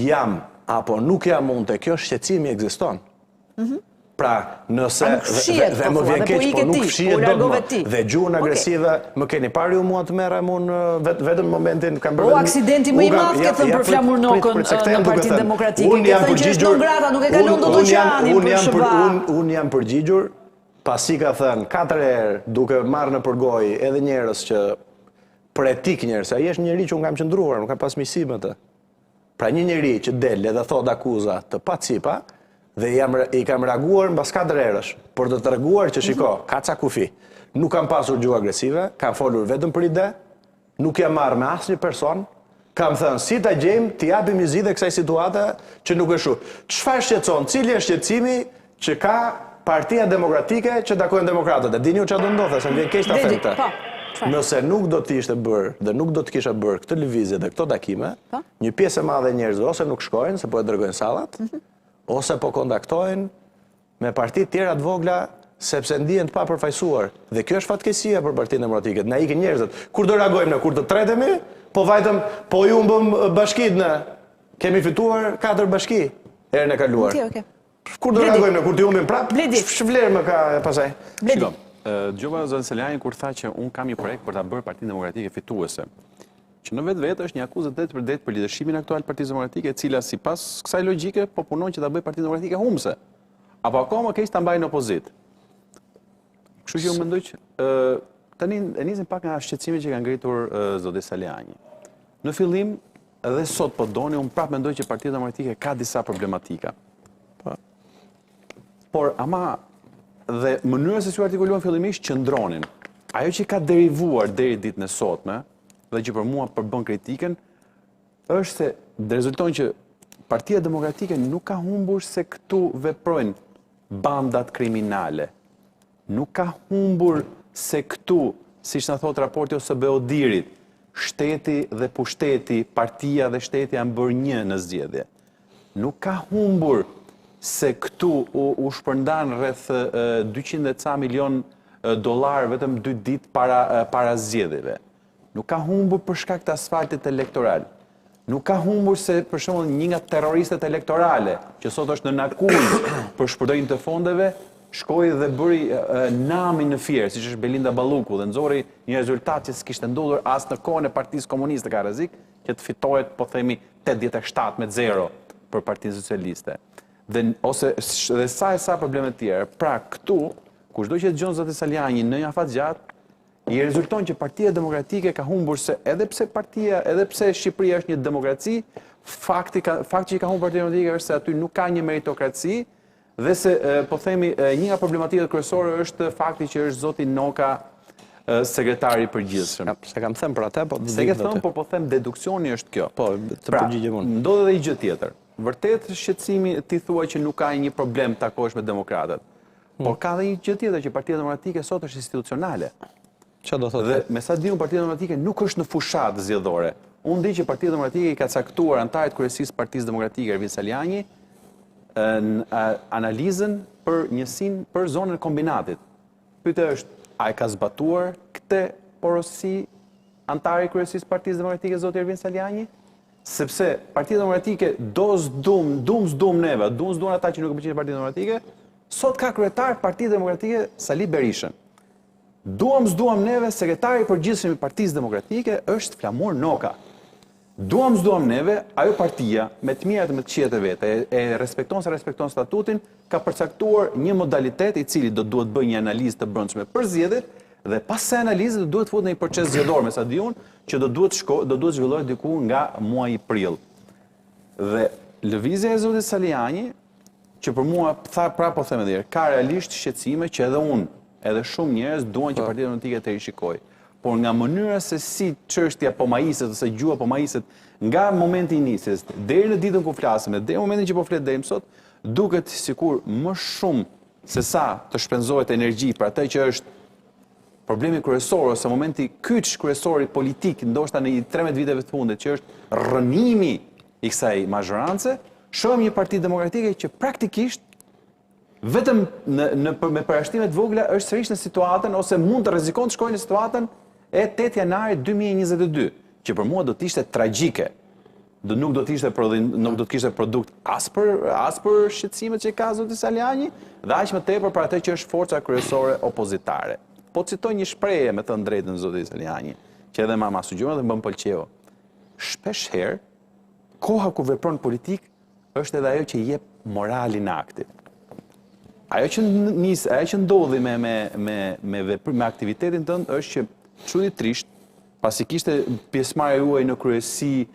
S2: Jam apo nuk jam unë te kjo shqetësimi ekziston. Pra, nëse dhe më vjen keq, po nuk fshihet dot. Dhe gjuhën agresive, më keni parë ju mua të merrem unë vetëm momentin kam bërë.
S1: O aksidenti më i madh ke thënë për Flamur Nokën në Partinë Demokratike. Ke thënë që është Nograta, nuk e kalon dot oqeanin për SBA.
S2: Unë jam përgjigjur, pasi ka thënë 4 herë duke marrë në përgojë edhe njerëz që për etik njerëz, ai është njëri që unë kam qëndruar, nuk kam pas miqësi me të. Pra një njeri që del edhe thot akuza të pacipa, dhe i kam reaguar mbas 4 herësh, për të treguar që shiko, ka ca kufi. Nuk kam pasur gjuhë agresive, kam folur vetëm për ide, nuk jam marrë me asnjë person, kam thënë si ta gjejmë, t'i japim një zgjidhje kësaj situate që nuk është shumë. Çfarë shqetëson? Cili është shqetësimi që ka Partia Demokratike që takojnë demokratët? E dini ju çfarë do ndodhte, se më vjen keq ta them këtë. Nëse nuk do të ishte bërë dhe nuk do të kisha bërë këtë lëvizje dhe këto takime, një pjesë e madhe e njerëzve ose nuk shkojnë se po e dërgojnë sallat, ose po kontaktojnë me parti tjera të vogla sepse ndihen të papërfaqësuar. Dhe kjo është fatkeqësia për Partinë Demokratike. Na ikin njerëzit. Kur do reagojmë ne, kur të tretemi, po vajtëm, po ju humbëm bashkitë ne. Kemi fituar 4 bashki herën e kaluar. Kur do reagojmë ne, kur të humbim prap? Ç'vlerë më ka pasaj?
S4: Shiko, dëgjova zonë Seljanin kur tha që un kam një projekt për ta bërë Partinë Demokratike fituese. Që në vetë është një akuzë drejt për lidershimin aktual të Partisë Demokratike, e cila sipas kësaj logjike po punon që ta bëjë Partinë Demokratike humbse. Apo akoma keq ta mbajë në opozitë. Kështu që unë mendoj që tani e nisim pak nga shqetësimet që ka ngritur zoti Saljani. Në fillim, edhe sot po doni, unë prapë mendoj që Partia Demokratike ka disa problematika. Por ama dhe mënyra se si u artikuluan fillimisht qëndronin. Ajo që ka derivuar deri ditën e sotme, dhe që për mua përbën kritiken, është se dhe rezulton që Partia Demokratike nuk ka humbur se këtu veprojnë bandat kriminale. Nuk ka humbur se këtu, si që në thot raporti ose Beodirit, shteti dhe pushteti, partia dhe shteti janë bërë një në zgjedhje. Nuk ka humbur se këtu u shpërndan rreth 200 ca milion dollar vetëm 2 ditë para zgjedhjeve. Nuk ka humbur për shkak të asfaltit elektoral. Nuk ka humbur se, për shembull, një nga terroristët elektorale, që sot është në Nakul për shpërdorim të fondeve, shkoi dhe bëri namin në Fier, siç është Belinda Balluku, dhe nxori një rezultat që s'kishte ndodhur as në kohën e Partisë Komuniste ka rrezik, që të fitohet, po themi, 87-0 për Partinë Socialiste. Dhe sa probleme të tjera. Pra, këtu, kushdo që dëgjon zoti Saljani në një afat gjatë, i rezulton që Partia Demokratike ka humbur se edhe pse Shqipëria është një demokraci, fakti që ka humbur Partia Demokratike është se aty nuk ka një meritokraci dhe se po themi një nga problematikat kryesore është fakti që është zoti Noka sekretari i përgjithshëm.
S2: Se kam thënë për atë, po
S4: se ke thënë, po them deduksioni është kjo.
S2: Po, të përgjigjem unë.
S4: Ndodhe edhe një gjë tjetër. Vërtet shqetësimi ti thua që nuk ka një problem takosh me demokratët. Por ka dhe një gjë tjetër që Partia Demokratike sot është institucionale.
S2: Çfarë do thotë?
S4: Dhe me sa di unë Partia Demokratike nuk është në fushat zgjedhore. Unë di që Partia Demokratike i ka caktuar antarët kryesisë Partisë Demokratike Ervin Saliani në analizën për njësinë për zonën e kombinatit. Pyetja është, a e ka zbatuar këtë porosi antari kryesisë Partisë Demokratike zoti Ervin Saliani? Sepse Partia Demokratike dum neve, dum ata që nuk e pëlqejnë Partia Demokratike, sot ka kryetar Partia Demokratike Sali Berishën. Duam neve, sekretari i përgjithshëm i Partisë Demokratike është Flamur Noka. Duam neve, ajo partia, me të mirat e me të këqijat e vete, e respekton statutin, ka përcaktuar një modalitet i cili do duhet bëjë një analizë të brendshme për zgjedhjet dhe pas së analizës do duhet futet në një proces zgjedhor me sa di unë, që do duhet zhvillohet diku nga muaji prill. Dhe lëvizja e zotit Saliani, që për mua po them edhe herë, ka realisht shqetësime që edhe unë, edhe shumë njerëz duan që Partia Demokratike të rishikojë. Por nga mënyra se si çështja po maiset ose gjua po maiset nga momenti i nisjes deri në ditën ku flasim, deri në momentin që po flet deri më sot, duket sikur më shumë se sa të shpenzohet energji për atë që është problemi kryesor ose momenti kyç kryesor politik, ndoshta në 13 viteve të fundit, që është rrënimi i kësaj mazhorance, shohim një Parti Demokratike që praktikisht vetëm me parashtime të vogla është sërish në situatën ose mund të rrezikon të shkojë në situatën e 8 janarit 2022, që për mua do të ishte tragjike. Nuk do të kishte produkt as për shqetësimet që ka zoti Saliani dhe aq më tepër për atë që është forca kryesore opozitare. Po citoj një shprehje me të drejtën zoti Saliani, që edhe ma sugjeroj dhe më pëlqeu. Shpesh herë koha kur vepron politik është edhe ajo që jep moralin e aktit. Ajo që ndodhi me aktivitetin tënd është që çuditërisht, pasi kishte pjesëmarrja juaj në kryesi,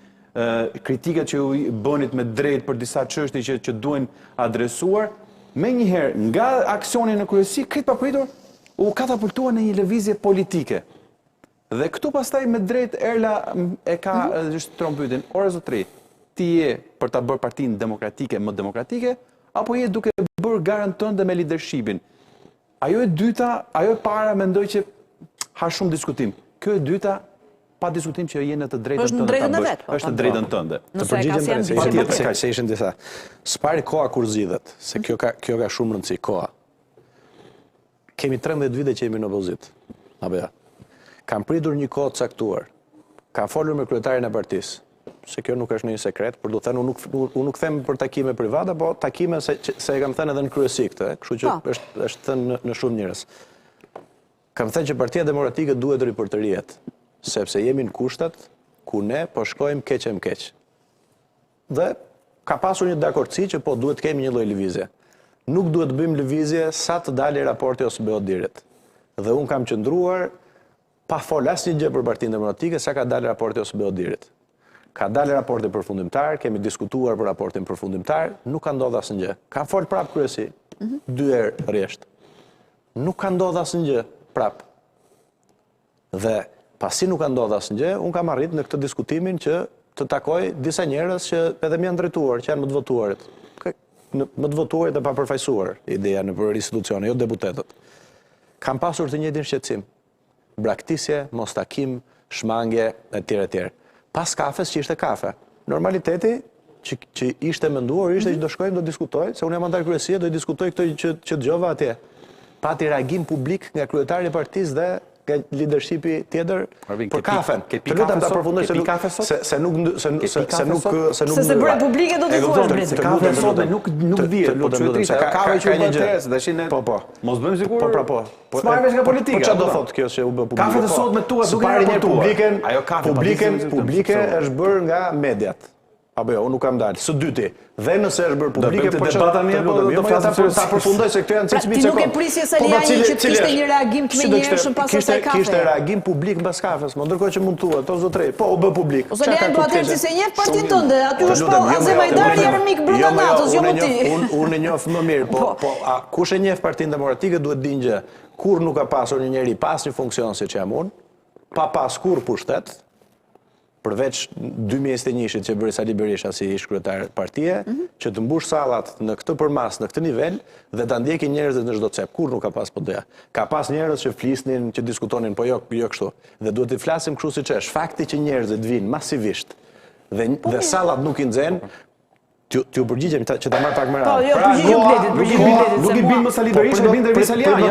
S4: kritikat që ju bënit me drejt për disa çështje që duhen adresuar, menjëherë nga aksioni në kryesi, krejt papritur, u katapultuar në një lëvizje politike. Dhe këtu pastaj me drejt Erla e ka trompytin, ore zotëri, ti je për ta bërë Partinë Demokratike më demokratike, apo je duke bërë garën tënde me leadershipin? Ajo e dyta, ajo e para mendoj që ha shumë diskutim. Kjo e dyta, pa diskutim që je në të drejtën tënde. Është në drejtën tënde.
S2: Të përgjigjem se ishin disa. S'pari koha kur zgjidhet, se kjo ka shumë rëndësi, koha. Kemi 13 vite që jemi në opozit. Apo ja. Kam pritur një kohë të caktuar. Kam folur me kryetarin e partisë. Se kjo nuk është një sekret, por do të thënë unë nuk them për takime private, po takime se e kam thënë edhe në kryesi këtë, kështu që është thënë në shumë njerëz. Kam thënë që Partia Demokratike duhet ripërtërihet, sepse jemi në kushtet ku ne po shkojmë keq e më keq. Dhe ka pasur një dakordsi që po duhet kemi një lloj lëvizje. Nuk duhet bëjmë lëvizje sa të dalë raporti ose BO-dirit. Dhe unë kam qëndruar pa fol asnjë gjë për Partinë Demokratike sa ka dalë raporti ose BO-dirit. Ka dalë raporti përfundimtar, kemi diskutuar për raportin përfundimtar, nuk ka ndodhur asnjë gjë. Ka fol prap kryesi, 2 herë rresht. Nuk ka ndodhur asnjë gjë prap. Dhe pasi nuk ka ndodhur asnjë gjë, unë kam arrit në këtë diskutimin që të takoj disa njerëz që edhe më janë drejtuar, që janë më të votuarit. Më të votuarit e pa përfaqësuar ideja në për institucione, jo deputetët. Kam pasur të njëjtin shqetësim. Braktisje, mos takim, shmangje etj. Pas kafes që ishte kafe. Normaliteti që ishte menduar ishte që do shkojmë, do diskutoj, se unë jam antar kryesie, do i diskutoj këtë që dëgjova atje. Pati reagim publik nga kryetari i partisë dhe nga leadershipi tjetër për kafen. Të lutem ta përfundoj se nuk
S1: se bëre publike do të thuash.
S4: Se kafe sot nuk dihet, po çuetrisht ka që u bë teres, dashin ne. Po. Mos bëjmë sigur.
S2: Po.
S4: S'marrë vesh nga politika.
S2: Po çfarë do thotë kjo që u bë publike?
S4: Kafet e sot me tua duke
S2: raportuar.
S4: Ajo kafe
S2: publike është bërë nga mediat. Apo jo, unë nuk kam dalë. Së dyti, dhe nëse është bërë publike,
S4: po debata mirë, po
S2: ta përfundoj se këto janë
S1: Ti nuk e prisje Saliani që të kishte një reagim të menjëhershëm pas asaj kafe.
S2: Kishte reagim publik mbas kafes, më ndërkohë që mund thuhet, o zotëri, po u bë publik.
S1: Ose Saliani po atëherë se njeh partinë tënde, aty u shpall Azem Hajdari Ermik brenda natës, jo më ti.
S2: Unë e njoh më mirë, po kush e njeh Partinë Demokratike duhet dinë që kur nuk ka pasur një njeri pas një funksion siç jam unë, pa pas kur pushtet, përveç 2021-shit që bëri Sali Berisha si ish kryetar partie, që të mbush sallat në këtë përmas, në këtë nivel, dhe ta ndjekin njerëzit në çdo cep. Kur nuk ka pas po doja. Ka pas njerëz që flisnin, që diskutonin, po jo kështu. Dhe duhet të flasim kështu siç është. Fakti që njerëzit vinë masivisht dhe sallat nuk i nxen, t'ju përgjigjem që ta marr pak më radhë.
S1: Po, jo, përgjigjem
S4: Nuk i bin më Sali Berisha, i bin Dervish Saliani.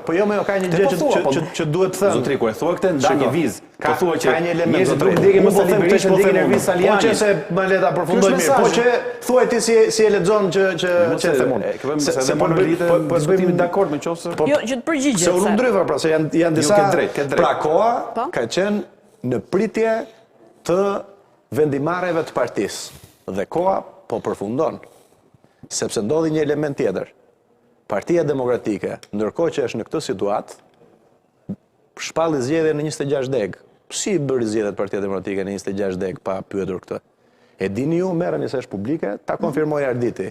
S2: Po jo më ka një gjë që duhet të them.
S4: Zotri, kur e thua këtë nda një vizë.
S2: Ka thua që njerëzit nuk ndjekin më Sali Berisha, ndjekin Dervish Saliani. Po që se më le ta përfundoj mirë. Po që thuaj ti si e lexon që them unë.
S4: Se po bëjmë dakord me qoftë.
S1: Jo, që të përgjigjet.
S2: Se unë ndryva, pra se janë disa. Pra koha ka qenë në pritje të vendimarrjeve të partisë. Dhe koha po përfundon, sepse ndodhi një element tjetër. Partia Demokratike, ndërkohë që është në këtë situatë, shpalli zgjedhje në 26 deg. Si bëri zgjedhjet Partia Demokratike në 26 deg pa pyetur këtë? E dini ju, merreni se është publike, ta konfirmoj Arditi,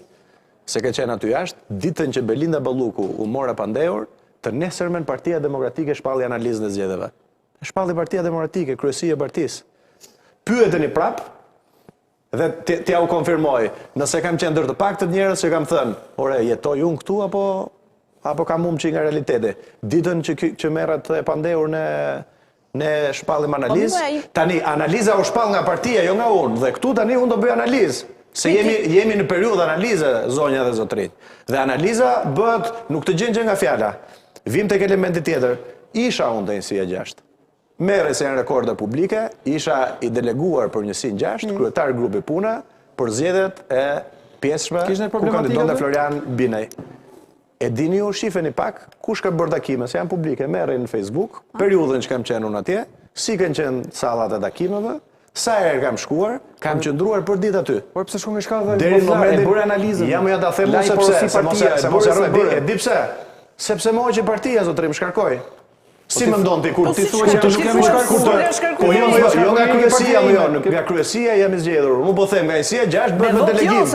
S2: se ka qenë aty jashtë, ditën që Belinda Balluku u mora pandehur, të nesërmen Partia Demokratike shpalli analizën e zgjedhjeve. Shpalli Partia Demokratike, kryesia e partisë. Pyeteni prap. Dhe t'ja u konfirmoj, nëse kam qenë ndër të paktën njerëz që kam thënë, ore, jetoj unë këtu apo kam humçi nga realiteti. Ditën që merret e pandehur ne shpallim analizë, tani analiza u shpall nga partia, jo nga unë, dhe këtu tani unë do bëj analizë. Se jemi në periudhë analize, zonja dhe zotrinj. Dhe analiza bëhet, nuk të gjen nga fjala. Vim tek elementi tjetër, isha unë te njësia 6. Merre se janë rekorda publike, isha i deleguar për njësinë 6, kryetar grupi puna, për zgjedhjet e pjesëve ku kandidonte Florian Binaj. E dini ju, shifeni pak, kush ka bërë takime, se janë publike, merre në Facebook, periudhën që kam qenë unë atje, si kanë qenë sallat e takimeve, sa herë kam shkuar, kam qëndruar për ditë aty.
S4: Por pse shkon në shkallë
S2: deri në momentin
S4: e bëre analizën.
S2: Jam ja ta them sepse se mos harroj, e di pse? Sepse më hoqi partia zotrim shkarkoj. Si më ndonë ti kur ti thua që nuk jam i shkarkuar? Po jo nga kryesia, nga kryesia jam i zgjedhur. Mu po them nga njësia 6 bëhet me delegim.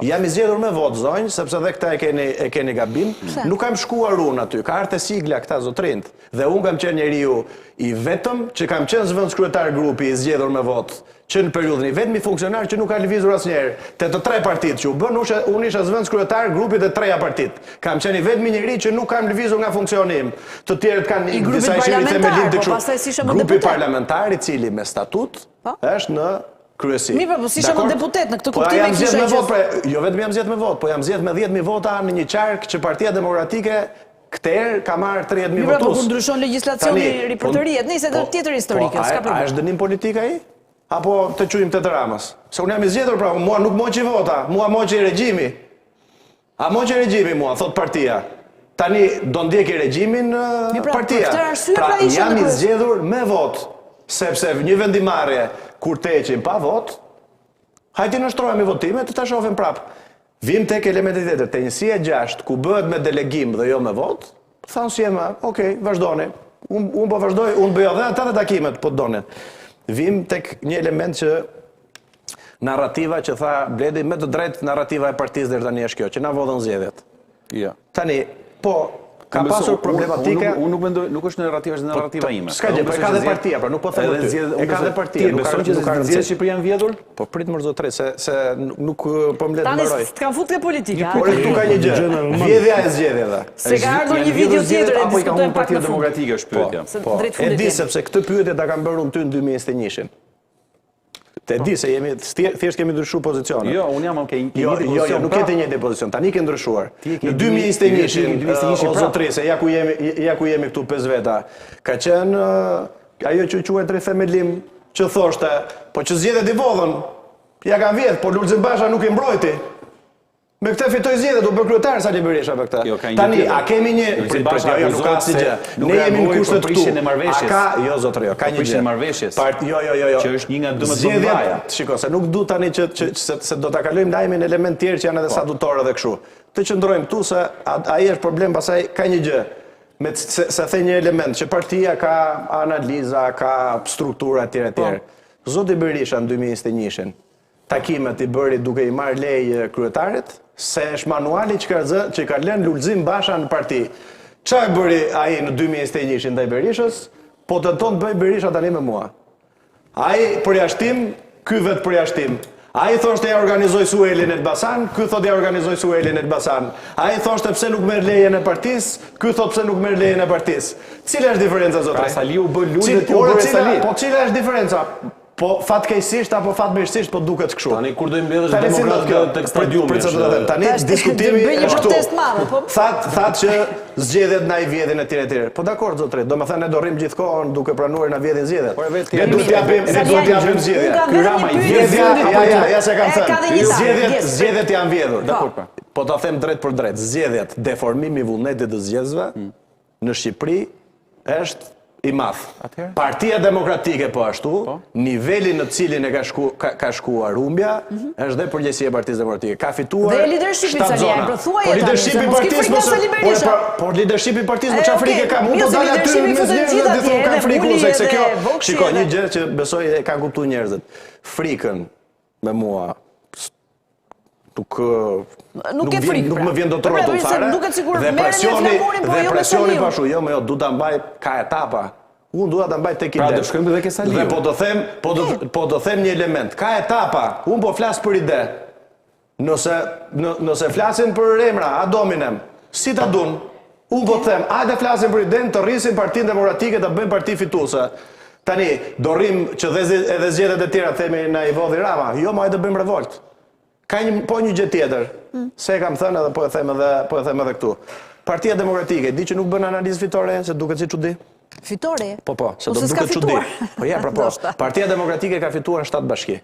S2: Jam i zgjedhur me votë zonjë, sepse dhe këta e keni gabim. Nuk kam shkuar unë aty, ka arte sigla këta zotrind. Dhe unë kam qenë njeriu i vetëm që kam qenë zëvendëskryetar grupi i zgjedhur me votë. Që në periudhën i vetmi funksionar që nuk ka lëvizur asnjëherë. Te të 3 partitë që u bën, unë isha zëvendëskryetar grupit të 3 partitë. Kam qenë i vetmi njeri që nuk kam lëvizur nga funksioni im. Të tjerët kanë disa ishim themelim të kështu. Grupi parlamentar i cili me statut është në kryesi.
S1: Mirë, po si isha më deputet në këtë kuptim e kisha
S2: që... Jo vetëm jam zgjedhur me votë, po jam zgjedhur me 10.000 vota në një qark që Partia Demokratike këtëherë ka marrë 30.000 votus.
S1: Mirë, po ndryshon legjislacioni riportëriet, nëse të tjetër historike, s'ka problem.
S2: A është dënim politik ai? Apo të quajmë të Ramës? Se unë jam i zgjedhur pra, mua nuk moqi vota, mua moqi regjimi. A moqi regjimi mua, thot partia. Tani do ndjeki regjimin partia. Pra jam i zgjedhur me votë, sepse një vendimarrje kur teqim pa votë, hajti nështrojmë votimet të ta shohim prap. Vim tek elementet tjetër, te njësia 6, ku bëhet me delegim dhe jo me votë, thanë si jema, okej, vazhdoni. Unë po vazhdoj, unë bëjo dhe ata dhe takimet, po të donin. Vim tek një element që narrativa që tha Bledi, me të drejtë narrativa e partisë deri tani është kjo, që na vodhën zgjedhjet.
S4: Ja.
S2: Tani, po, ka pasur problematika...
S4: Unë nuk mendoj, nuk është narrativa, është narrativa ime.
S2: S'ka gjë, po e ka dhe partia, pra nuk po them ty. E ka dhe partia.
S4: Ti beson që zgjedhjet Shqipëria janë vjedhur?
S2: Po prit më zotrej, se nuk po mbledh mbaroj.
S1: Tani s'kan fut ke politika.
S2: Por këtu ka një gjë. Vjedhja e zgjedhjeve.
S1: Se ka ardhur një video tjetër e diskutojmë pak
S4: Partia Demokratike është pyetja.
S2: Po, e di sepse këtë pyetje ta kam bërë unë ty në 2021-shin. Te di se jemi thjesht kemi ndryshuar pozicione.
S4: Jo, unë jam okay.
S2: Jo, nuk jete njëjtë pozicion. Tani ke ndryshuar. Në 2021-shin, zotrise, ja ku jemi këtu 5 veta. Ka qenë ajo që quhet rithemelim që thoshte, po që zgjedhjet i vodhën. Ja kanë vjet, po Lulzim Basha nuk i mbrojti. Me këtë fitoj zgjedhjet, u bë kryetar Sali Berisha me këtë. Tani, a kemi një
S4: nuk ka asgjë.
S2: Ne jemi në kushtet këtu.
S4: A
S2: ka, jo zotëri, ka një gjë.
S4: Marrëveshjes.
S2: Jo.
S4: Që është një nga 12 më mëdha.
S2: Shiko, se nuk du tani se do ta kalojmë lajmin element tjerë që janë edhe statutore dhe kështu. Të qëndrojmë këtu se ai është problem, pastaj ka një gjë. Se the një element që partia ka analiza, ka struktura etj. Zoti Berisha në 2021 takimet i bëri duke i marrë leje kryetarit, se është manuali që ka lënë Lulzim Basha në parti. Çfarë bëri ai në 2021 ndaj Berishës? Po tenton të bëj Berisha tani me mua. Ai përjashtim, ky vet përjashtim. Ai thoshte ja organizoj Suelin Elbasan, ky thotë ja organizoj Suelin Elbasan. Ai thoshte pse nuk merr lejen e partisë, ky thotë pse nuk merr lejen e partisë. Cila është diferenca zotëri?
S4: Pra Saliu bë lule ti u bëre Sali.
S2: Po cila është diferenca? Po fatkeqësisht apo fatmirësisht po duket kështu.
S3: Tani kur do i mbledhësh demokratë tek stadiumi.
S2: Tani diskutimi
S1: është protestë madhe, po.
S2: Thatë që zgjedhjet na i vjedhin etj. Po dakord zotëri, domethënë ne do rrim gjithkohon duke pranuar na vjedhin zgjedhjet. Ne duhet t'japim zgjedhjet.
S1: Ky Rama i
S2: Ja se kam thënë. Zgjedhjet janë vjedhur. Dakor. Po ta them drejt për drejt, zgjedhjet, deformimi i vullnetit të zgjedhësve në Shqipëri është i madh. Partia Demokratike po ashtu, niveli në cilin e ka shkuar humbja, është dhe përgjegjësia e Partisë Demokratike. Ka fituar
S1: dhe leadershipi Salian, për thuaj
S2: po leadershipi i partisë, po leadershipi i partisë më çfarë frikë kam? Unë do dal aty me njerëzit dhe thonë kam frikë se kjo. Shikoj një gjë që besoj e kanë kuptuar njerëzit. Frikën me mua nuk më vjen dot rrotull fare. Dhe presioni po ashtu, jo, du ta mbaj ka etapa. Unë dua ta mbaj tek ide.
S4: Pra do shkojmë edhe ke Saliu.
S2: Dhe po do them një element. Ka etapa. Unë po flas për ide. Nëse flasin për emra, a dominem, si ta dun? Unë po them, hajde flasin për iden, të rrisin Partinë Demokratike ta bëjmë parti fituese. Tani, do rrim që edhe zgjedhjet e tjera themi na i vodhi Rama. Jo, ma hajde bëjmë revolt. Ka një gjë tjetër. Se kam thënë edhe po e them edhe këtu. Partia Demokratike di që nuk bën analizë fitore, se duket si çudi.
S1: Fitore?
S2: Po, se do duket çudi. Po ja, po. Partia Demokratike ka fituar 7 bashki.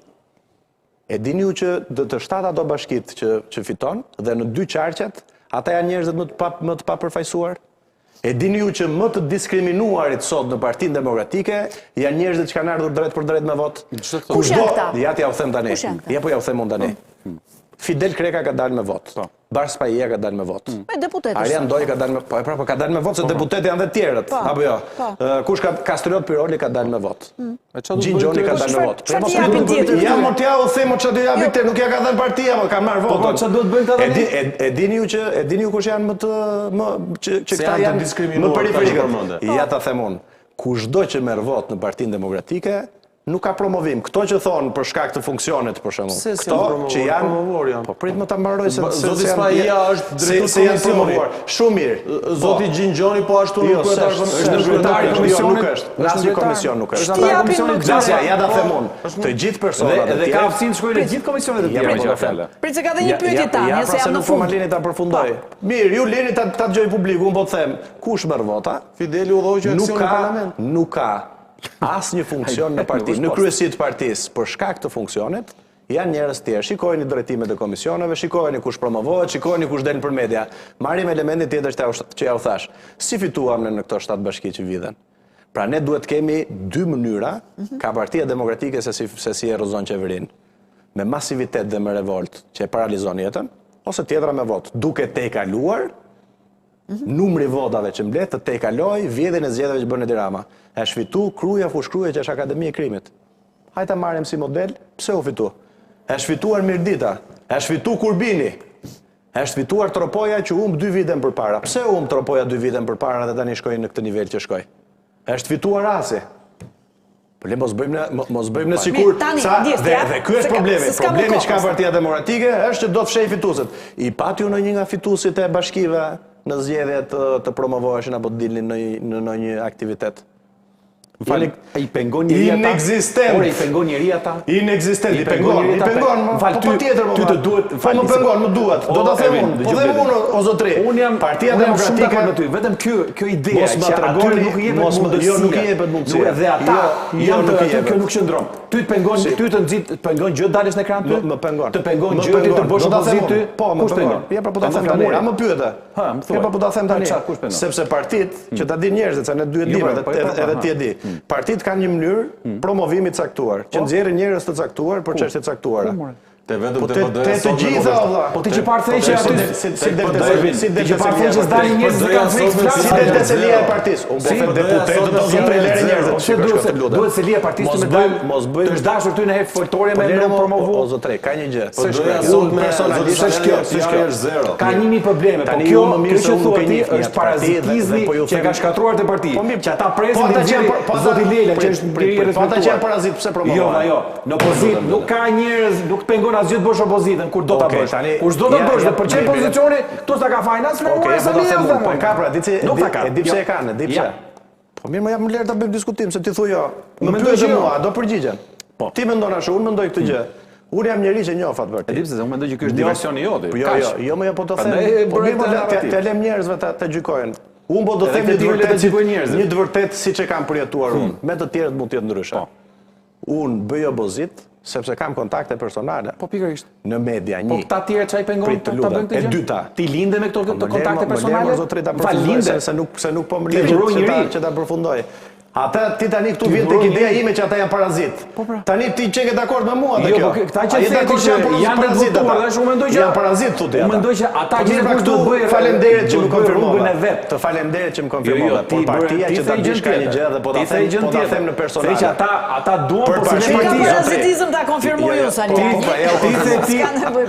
S2: E dini ju që të 7 ato bashkit që fiton dhe në 2 qarqet, ata janë njerëzit më të papërfaqësuar. E dini ju që më të diskriminuarit sot në Partinë Demokratike janë njerëzit që kanë ardhur drejt për drejt me vot.
S1: Kush janë këta?
S2: Ja t'ja u them tani. Ja po ja u them unë tani. Fidel Kreka ka dalë me vot. Bars Pajia ka dalë me vot. Arjan Doj ka dalë me vot. Po ka dalë me vot se deputet janë dhe tjerët. Apo jo. Kush Kastriot Piroli ka dalë me vot. Gjingjoni ka dalë me vot.
S1: Çfarë japin tjetër?
S2: Ja më t'ja u them çfarë do japin tjetër, nuk ja ka dhënë partia, më ka marr votë.
S4: Po çfarë do të bëjnë këta tani?
S2: E dini ju kush janë që këta janë më periferikë. Ja ta them unë. Kushdo që merr vot në Partinë Demokratike nuk ka promovim. Këto që thonë për shkak të funksionit, për shembull. Këto që janë po prit më ta mbaroj se
S3: Zoti Spajia është drejtori i komisionit.
S2: Shumë mirë.
S3: Zoti Gjingjoni po ashtu nuk
S2: është kryetari i komisionit. Nuk është. Në asnjë komision nuk është.
S1: Është komisionit.
S2: Ja ta them unë. Të gjithë personat
S4: dhe ka aftësinë të shkojnë në gjithë komisionet e tjera që ka fjalë.
S1: Prit se ka dhe një pyetje tani, se jam në fund.
S2: Malini ta përfundoj. Mirë, ju lini ta dëgjoj publiku, unë po të them, kush merr vota?
S3: Fideli udhëhoqë aksion në parlament.
S2: Nuk ka asnjë funksion në parti. Në kryesi të partisë, për shkak të funksionit, janë njerëz tjerë. Shikojeni drejtimet e komisioneve, shikojeni kush promovohet, shikojeni kush del për media. Marrim elementin tjetër që ja u thash. Si fituam në këto 7 bashki që vidhen? Pra ne duhet kemi 2 mënyra, ka Partia Demokratike se si erozon qeverinë. Me masivitet dhe me revolt që e paralizon jetën, ose tjetra me vot. Duke tejkaluar numri votave që mbledh të tejkaloj vjedhjen e zgjedhjeve që bën Edi Rama. E shfitu Kruja Fushkruja që është Akademia e Krimit. Hajta marrim si model, pse u fitu? E shfituar Mirdita, e shfitu Kurbini, e shfituar Tropoja që humb 2 vite më përpara. Pse humb Tropoja 2 vite më përpara dhe tani shkoi në këtë nivel që shkoi? E shfituar Rasi. Po mos bëjmë në sikur dhe ky është problemi. Problemi që ka Partia Demokratike është që do të fshej fituesit. I pati unë një nga fituesit e bashkive në zgjedhjet të promovoheshin apo të dilnin në një aktivitet.
S4: I pengon njeri ata?
S3: Inexistent.
S4: Ore, i pengon njeri ata?
S3: Inexistent, i pengon, po tjetër,
S4: ty të duhet...
S3: Po më pengon, më duhet, do të them unë, po them unë, o zotri, Partia Demokratike...
S4: me ty, vetëm kjo ideja, që aty nuk i jepet mundësia.
S3: Jo, nuk i jepet mundësia.
S4: Dhe ata janë të aty, kjo nuk qëndron. Ty të pengon gjë dalësh në ekran ty?
S3: Më pengon.
S4: Të pengon gjë ti të bësh opozit ty?
S3: Po, më pengon. Ja, pra po ta them tani, a më pyete? Ja, pra po ta them tani, sepse partit, që ta din njerëzit, se ne dy e dimë, edhe ti e di. Partit kanë një mënyrë promovimi të caktuar, që nxjerrin njerëz të caktuar për çështje të caktuara.
S5: Te vetëm te
S3: PD-ja të gjitha valla.
S4: Po ti që parë thej që aty
S3: si del
S4: që parë thej që s'dalin njerëz që kanë frikë flas.
S3: Si del Selia e partisë. Unë po them deputet do të lere njerëzit.
S4: Duhet Selia e partisë të më dal. Të dashur ty në herë foltore me promovu.
S3: O zotëre, ka një gjë.
S5: Unë personalisht është zero.
S4: Ka 1000 probleme, po kjo që thua ti është parazitizmi që ka shkatruar te partia. Që ata presin të nxjerrin zoti Lela që është i respektuar.
S3: Po ata që janë parazit pse promovojnë?
S4: Jo, në opozit nuk ka njerëz, nuk pengon asgjë të bësh opozitën kur do ta bësh. Kur s'do ta bësh, për çfarë pozicioni, këtu s'ta ka fajin as
S3: Okej,
S4: sa
S3: po
S4: Lela.
S3: po ka pra, di pse e kanë, di pse.
S4: Ja.
S3: Po mirë, më jap më lehtë ta bëjmë diskutim se ti thu jo. Më
S4: mendoj
S3: pyet
S4: që jo.
S3: mua, do përgjigjen. Po. Ti mendon ashtu, unë mendoj këtë gjë. Unë jam njeri që njoh fat vërtet.
S4: E di pse unë mendoj që ky është diversioni jote.
S3: Jo, më po të them. Po mirë, të lëm njerëzve ta gjykojnë. Unë po do të them një të vërtet siç e kam përjetuar unë. Me të tjerët mund të jetë ndryshe. Unë bëj opozit sepse kam kontakte personale.
S4: Po pikërisht.
S3: Në media një.
S4: Po këta tjerë çaj pengon ta bëjnë këtë gjë.
S3: E dyta.
S4: Ti linde me këto kontakte personale?
S3: Linde se nuk po më lindë që ta përfundoj. Ata ti tani këtu vjen tek ideja ime që ata janë parazit. Tani ti çeke dakord me mua atë kjo.
S4: Jo, po këta që janë parazit, unë mendoj që
S3: janë parazit thotë ata.
S4: Unë mendoj që ata që
S3: këtu
S4: bëjnë
S3: faleminderit që më konfirmova.
S4: Të
S3: faleminderit që më konfirmova. Por partia që ta dish ka një gjë dhe po ta them në personale.
S4: Që ata duan
S3: për
S1: Si ka parazitizëm ta konfirmoj unë sa një.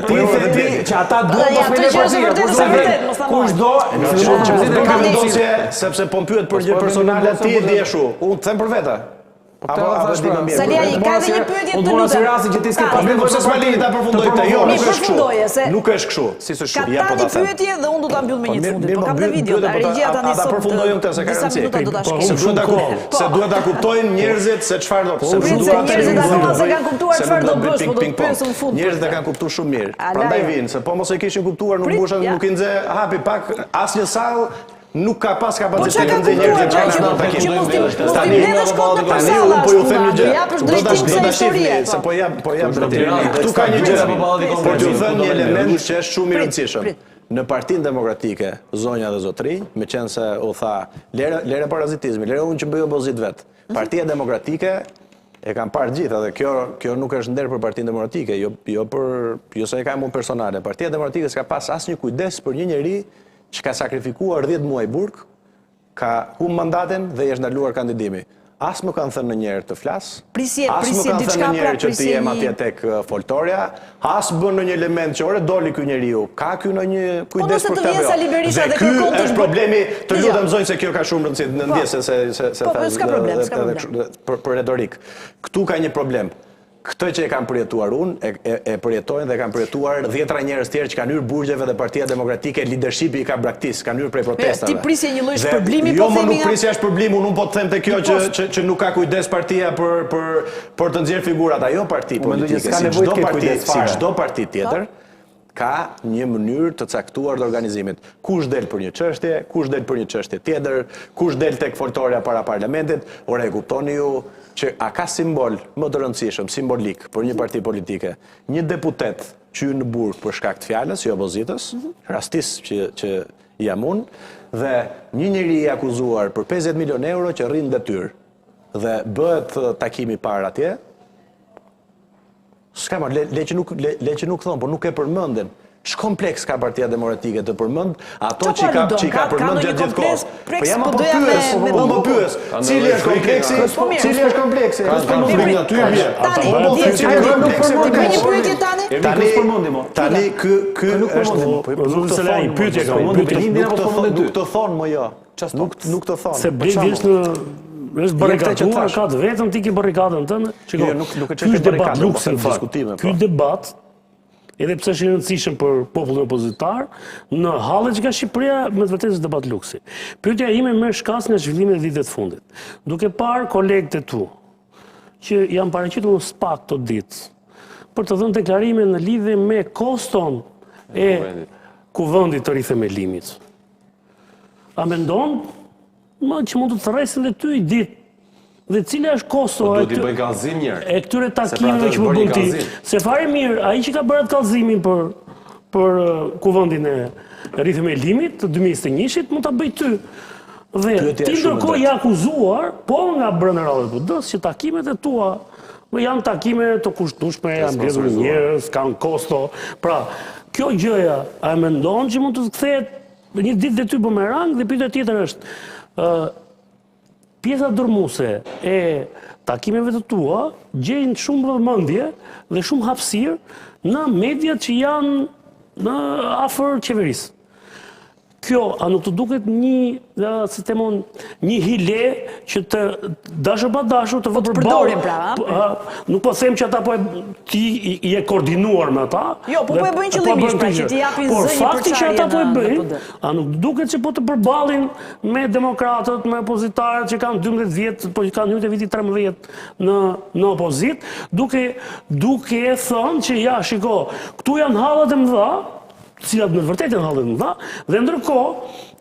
S4: Ti the që ata duan
S3: kushdo sepse po pyet për gjë personale ti e di ashtu. Unë them për vete.
S1: Saliani, ka dhe një pyetje të lutem.
S4: Rasti që ti s'ke
S3: problem
S4: për
S3: Saliani ta përfundoj këtë. Jo, nuk është kështu. Nuk është kështu.
S1: Si s'është kështu. Ka një pyetje dhe unë do ta mbyll me një fundit. Po kam dhe video, regjia tani sot.
S3: Ta përfundojmë këtë se ka rëndësi.
S1: Disa minuta do ta shkrim.
S3: Se duhet ta kuptojnë njerëzit se çfarë do.
S1: Se njerëzit akoma se kanë kuptuar çfarë do bësh, po do të pyesin në fund.
S3: Njerëzit e kanë kuptuar shumë mirë. Prandaj vinë, se po mos e kishin kuptuar, nuk mbushen, nuk i nxe hapi pak asnjë sallë. Nuk ka pas kapacitet të nxjerrë njerëzit që në takim.
S1: Tani
S3: unë po ju them një gjë. Do ta shihni se po jam drejtë. Këtu ka një gjë. Por t'ju them një element që është shumë i rëndësishëm. Në Partinë Demokratike, zonja dhe zotëri, me qenë se u tha, lere parazitizmi, lere unë që bëj opozit vetë. Partia Demokratike e kam parë gjitha dhe kjo nuk është nder për Partinë Demokratike, jo se e kam unë personale. Partia Demokratike s'ka pas asnjë kujdes për një njeri që ka sakrifikuar 10 muaj burg, ka humbur mandatin dhe i është ndaluar kandidimi. As më kanë thënë ndonjëherë të flas, as më kanë thënë ndonjëherë që të jem atje tek foltorja, as bën ndonjë element që ore doli ky njeriu. Ka ky ndonjë kujdes për këtë? Dhe ky është problemi, të lutem zonjë se kjo ka shumë rëndësi, në ndjesë se për retorik. Këtu ka një problem. Këtë që e kam përjetuar unë, e përjetojnë dhe kam përjetuar 10 njerëz tjerë që kanë hyrë burgjeve dhe Partia Demokratike, leadershipi i ka braktis, kanë hyrë prej protestave.
S1: Ti prisje një lloj shpërblimi,
S3: po
S1: themi nga...
S3: Jo, nuk prisja shpërblimu, unë po të them të kjo që nuk ka kujdes partia për të nxjerrë figurat. Ajo parti politike, si çdo parti tjetër, ka një mënyrë të caktuar të organizimit. Kush del për një çështje, kush del për një çështje tjetër, kush del tek foltorja para parlamentit, ore e kuptoni ju që a ka simbol më të rëndësishëm, simbolik, për një parti politike, një deputet që në burg për shkak të fjalës, jo opozitës, rastis që jam unë, dhe një njeri i akuzuar për 50 milion euro që rrin detyrë dhe bëhet takimi parë atje, s'ka më, le që nuk thonë, por nuk e përmendin. Ç'kompleks ka Partia Demokratike të përmend ato që ka përmend gjatë gjithë kohës. Po jam po pyes. Cili është kompleksi? Cili është kompleksi? Tani ky është
S6: pyetje ka
S3: nuk të thonë më jo. Nuk të thonë.
S6: Se Bregi është barrikaduar, ka vetëm ti ke barrikadën tënde. Ky debat luks në fakt. Ky debat edhe pse është i rëndësishëm për popullin opozitar, në hallet që ka Shqipëria, me të vërtetë është debat luksi. Pyetja ime merr shkas nga zhvillimi i viteve të fundit. Duke parë kolegët e tu, që janë paraqitur në SPAK të ditë, për të dhënë deklarime në lidhje me koston e kuvendit të rithemelimit. A mendon që mund të thërresin dhe ty i ditë dhe cila është kosto
S3: duhet i bëj kallëzim njëherë.
S6: E këtyre takimeve që po bën ti. Se fare mirë, ai që ka bërë atë kallëzimin për kuvendin e rithemelimit të 2021-shit mund ta bëj ty. Dhe ti ndërkohë i akuzuar, po nga brenda radhës PD-s, që takimet e tua janë takime të kushtueshme, janë mbledhur njerëz, kanë kosto. Pra, kjo gjëja, a e mendon që mund të kthehet një ditë dhe ty bumerang? Dhe pyetja tjetër është, pjesa dërmuese e takimeve të tua gjejnë shumë vëmendje dhe shumë hapësirë në mediat që janë në afër qeverisë. Kjo, a nuk të duket një hile që të dashur pa dashur të vë
S1: përdorin pra,
S6: nuk po them që ata po ti i e koordinuar me ata.
S1: Jo, po e bëjnë qëllimisht pra që ti japin zë një përçarje.
S6: Por fakti që ata po e bëjnë, a nuk duket që po të përballin me demokratët, me opozitarët që kanë 12 vjet, po që kanë hyrë te viti 13 në opozit, duke thënë që ja, shiko, këtu janë hallet e mëdha, cilat në vërtetë janë hallet e mëdha, dhe ndërkohë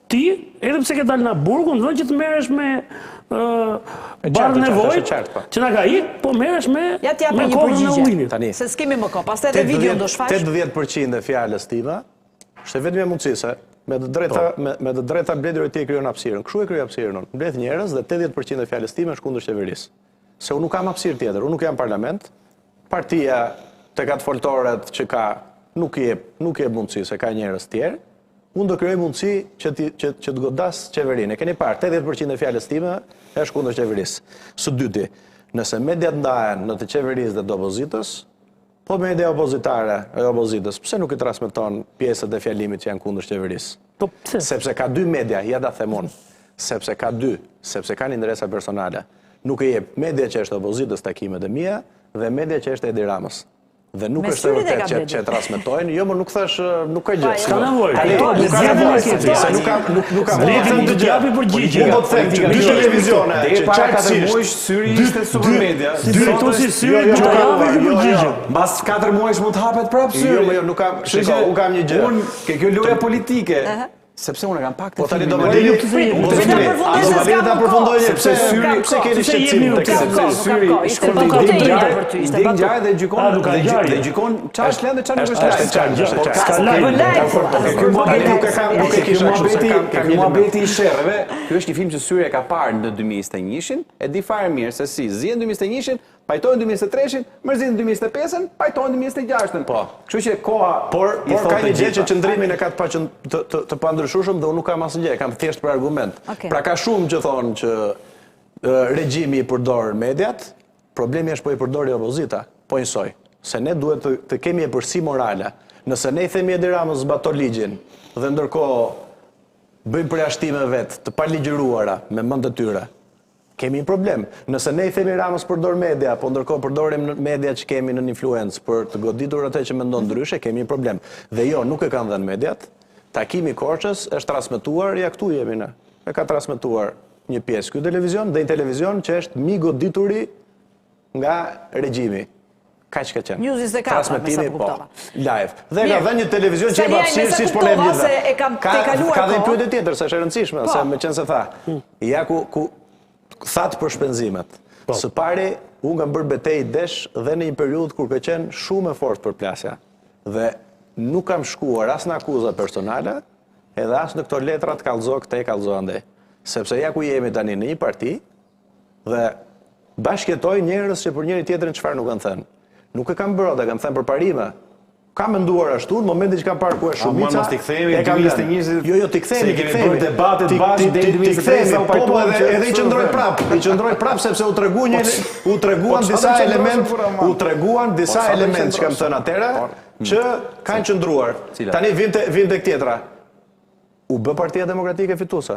S6: ti, edhe pse ke dalë nga burgu, në vend që të merresh me barë nevojë, që na ka ikë, po merresh me kohën e ujinit.
S1: Se s'kemi më kohë, pastaj edhe video do shfaq.
S2: 80% e fjalës time është vetëm e mundësisë me të drejta mbledhur ti krijon hapësirën. Kështu e krij hapësirën unë. Mbledh njerëz dhe 80% e fjalës time është kundër qeverisë. Se unë nuk kam hapësirë tjetër, unë nuk jam parlament. Partia tek atë foltoret që ka nuk jep mundësi se ka njerëz tjerë. Unë do krijoj mundësi që të godas qeverinë. E keni parë, 80% e fjalës time është kundër qeverisë. Së dyti, nëse mediat ndahen në të qeverisë dhe të opozitës, po media opozitare e opozitës, pse nuk i transmeton pjesët e fjalimit që janë kundër qeverisë? Sepse ka dy media, ja ta them unë. Sepse kanë interesa personale. Nuk e jep media që është opozitës takimet e mia dhe media që është Edi Ramës. Dhe nuk është e vërtet që transmetojnë, jo, më nuk thash, nuk ka gjë.
S6: Ska nevojë.
S2: Nuk ka
S6: Leti mund të japi përgjigje.
S2: Unë do të them që dy televizione
S4: Deri para 4 muajsh syri ishte supermedia.
S6: Drejtosi syri do të japi përgjigje.
S4: Mbas 4 muajsh mund të hapet prapë syri.
S2: Jo, nuk kam, shiko, unë kam një gjë.
S4: Unë ke kjo loja politike. Sepse unë kam pak të
S2: po tani do më dini ta përfundoj sepse syri pse keni shqetësim tek
S4: sepse syri shkon deri ngjarje dhe gjykon çfarë është lëndë çfarë nuk është muhabeti i sherrëve. Ky është një film që syri e ka parë në 2021-shin, e di fare mirë se si zien 2021-shin, pajtojnë 2023-shin, mërzin 2025-ën, pajtojnë 2026-ën.
S2: Po.
S4: Kështu që koha
S2: por ka një gjë që qëndrimin e ka të pandryshueshëm dhe unë nuk kam asnjë gjë, kam thjesht për argument. Pra ka shumë që thonë që regjimi i përdor mediat, problemi është po i përdori opozita, po njësoj. Se ne duhet të kemi e përsi morale. Nëse ne i themi Edi Ramës zbato ligjin dhe ndërkohë bëjmë përjashtime vetë të paligjëruara me mend të tyre, kemi një problem. Nëse ne i themi Ramës përdor media, po ndërkohë përdorim media që kemi në influencë për të goditur atë që mendon ndryshe, kemi një problem. Dhe jo, nuk e kanë dhënë mediat. Takimi Korçës është transmetuar, ja këtu jemi ne. E ka transmetuar një pjesë ky televizion dhe një televizion që është mi godituri nga regjimi. Kaq ka qenë.
S1: News 24,
S2: transmetimi po live. Dhe ka dhënë një televizion që e hapësirë siç po ne gjithë. Ka dhe një pyetje tjetër, se është e rëndësishme, se meqense tha, ja ku thatë për shpenzimet. Së pari, unë kam bërë betejë desh dhe në një periudhë kur ka qenë shumë e fortë për plasja. Dhe nuk kam shkuar as në akuza personale, edhe as në këto letra të kallëzo këtej, kallëzo andej. Sepse ja ku jemi tani në një parti, dhe bashkëjetoj njerëz që për njëri tjetrin çfarë nuk kanë thënë. Nuk e kam bërë, kam thënë për parime. Kam menduar ashtu, në momentin që kam parë ku është shumica.
S4: Mos t'i kthehemi 2021.
S2: Jo, t'i kthehemi,
S4: t'i kthehemi debatet bashkë deri në 2023
S2: po edhe i qëndroj prap sepse u treguan disa element që kam thënë atëherë që kanë qëndruar. Tani vim tek tjetra. U bë Partia Demokratike fituese.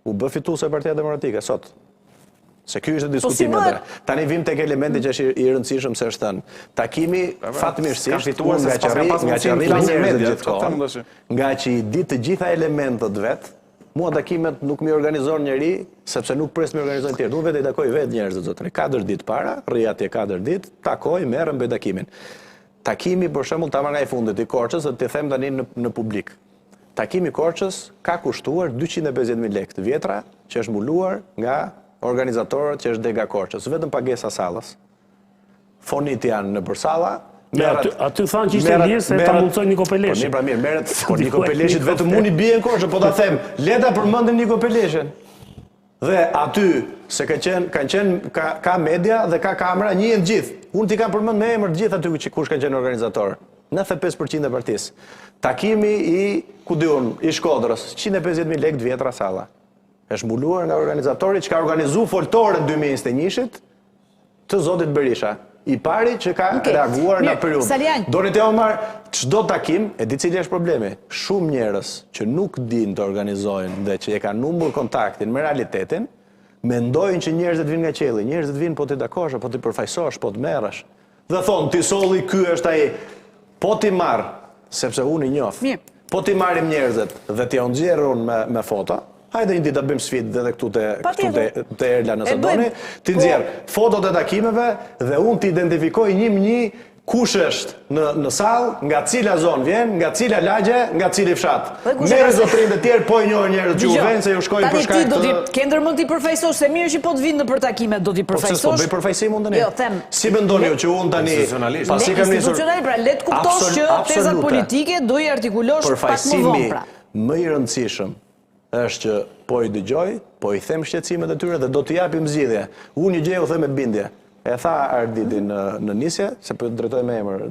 S2: U bë fituese Partia Demokratike sot. Se ky është diskutimi atë. Tani vim tek elementi që është i rëndësishëm se është thënë. Takimi fatmirësisht nga që rrinë njerëzit gjithkohë, nga që i di të gjitha elementët vet, mua takimet nuk mi organizon njëri, sepse nuk pres mi organizojnë tjerë. Unë vetë i takoj vetë njerëzit, zotëri. 4 ditë para, rri atje 4 ditë, takoj, merrem bëj takimin. Takimi, për shembull, ta marr nga i fundit i Korçës, dhe t'i them tani në publik. Takimi i Korçës ka kushtuar 250.000 lekë vjetra, që është mbuluar nga organizatorët që është Dega Korçës, vetëm pagesa sallës. Fonit janë në për salla.
S6: Aty thanë që ishte ndjesë se ta mundsoj Niko Peleshi.
S2: Po mirë, merret. Po Niko Peleshit vetëm unë i bie në Korçë, po ta them, leta përmendim Niko Peleshin. Dhe aty se ka media dhe ka kamera, njihen gjithë. Unë t'i kam përmend me emër të gjithë aty kush kanë qenë organizator. 95% e partisë. Takimi i Shkodrës, 150.000 lekë të vjetra salla. Është mbuluar nga organizatori që ka organizu foltorën 2021-shit të zotit Berisha. I pari që ka reaguar në periudhë. Doni të marr çdo takim, e di cili është problemi. Shumë njerëz që nuk dinë të organizojnë dhe që e kanë humbur kontaktin me realitetin, mendojnë që njerëzit vinë nga qielli. Njerëzit vinë po ti takosh, po ti përfaqësosh, po të merresh. Dhe thonë, ti solli, ky është ai. Po ti marr, sepse unë i njoh. Po ti marrim njerëzit dhe t'ja nxjerr unë me foto. Hajde një ditë të bëjmë sfidë edhe këtu te Erla nëse doni, ti nxjerr fotot e takimeve dhe unë t'i identifikoj një kush është në sallë, nga cila zonë vjen, nga cila lagje, nga cili fshat. Merë zotrinjtë e tjerë, po i njohë njerëz që u vënë se ju shkojnë për shkak të...
S1: Tani ti do t'i ndërmend t'i përfaqësosh, se mirë që po të vinë në për takimet do t'i përfaqësosh.
S2: Po bëj përfaqësim unë tani.
S1: Jo, them.
S2: Si mendoni ju që unë tani pasi kam nisur
S1: institucionalisht, pra le të kuptosh që tezat politike do i artikulosh pak më vonë pra.
S2: Më i rëndësishëm është që po i dëgjoj, po i them shqetësimet e tyre dhe do t'i japim zgjidhje. Unë një gjë u them me bindje. E tha Arditi në nisje, se po drejtoj me emër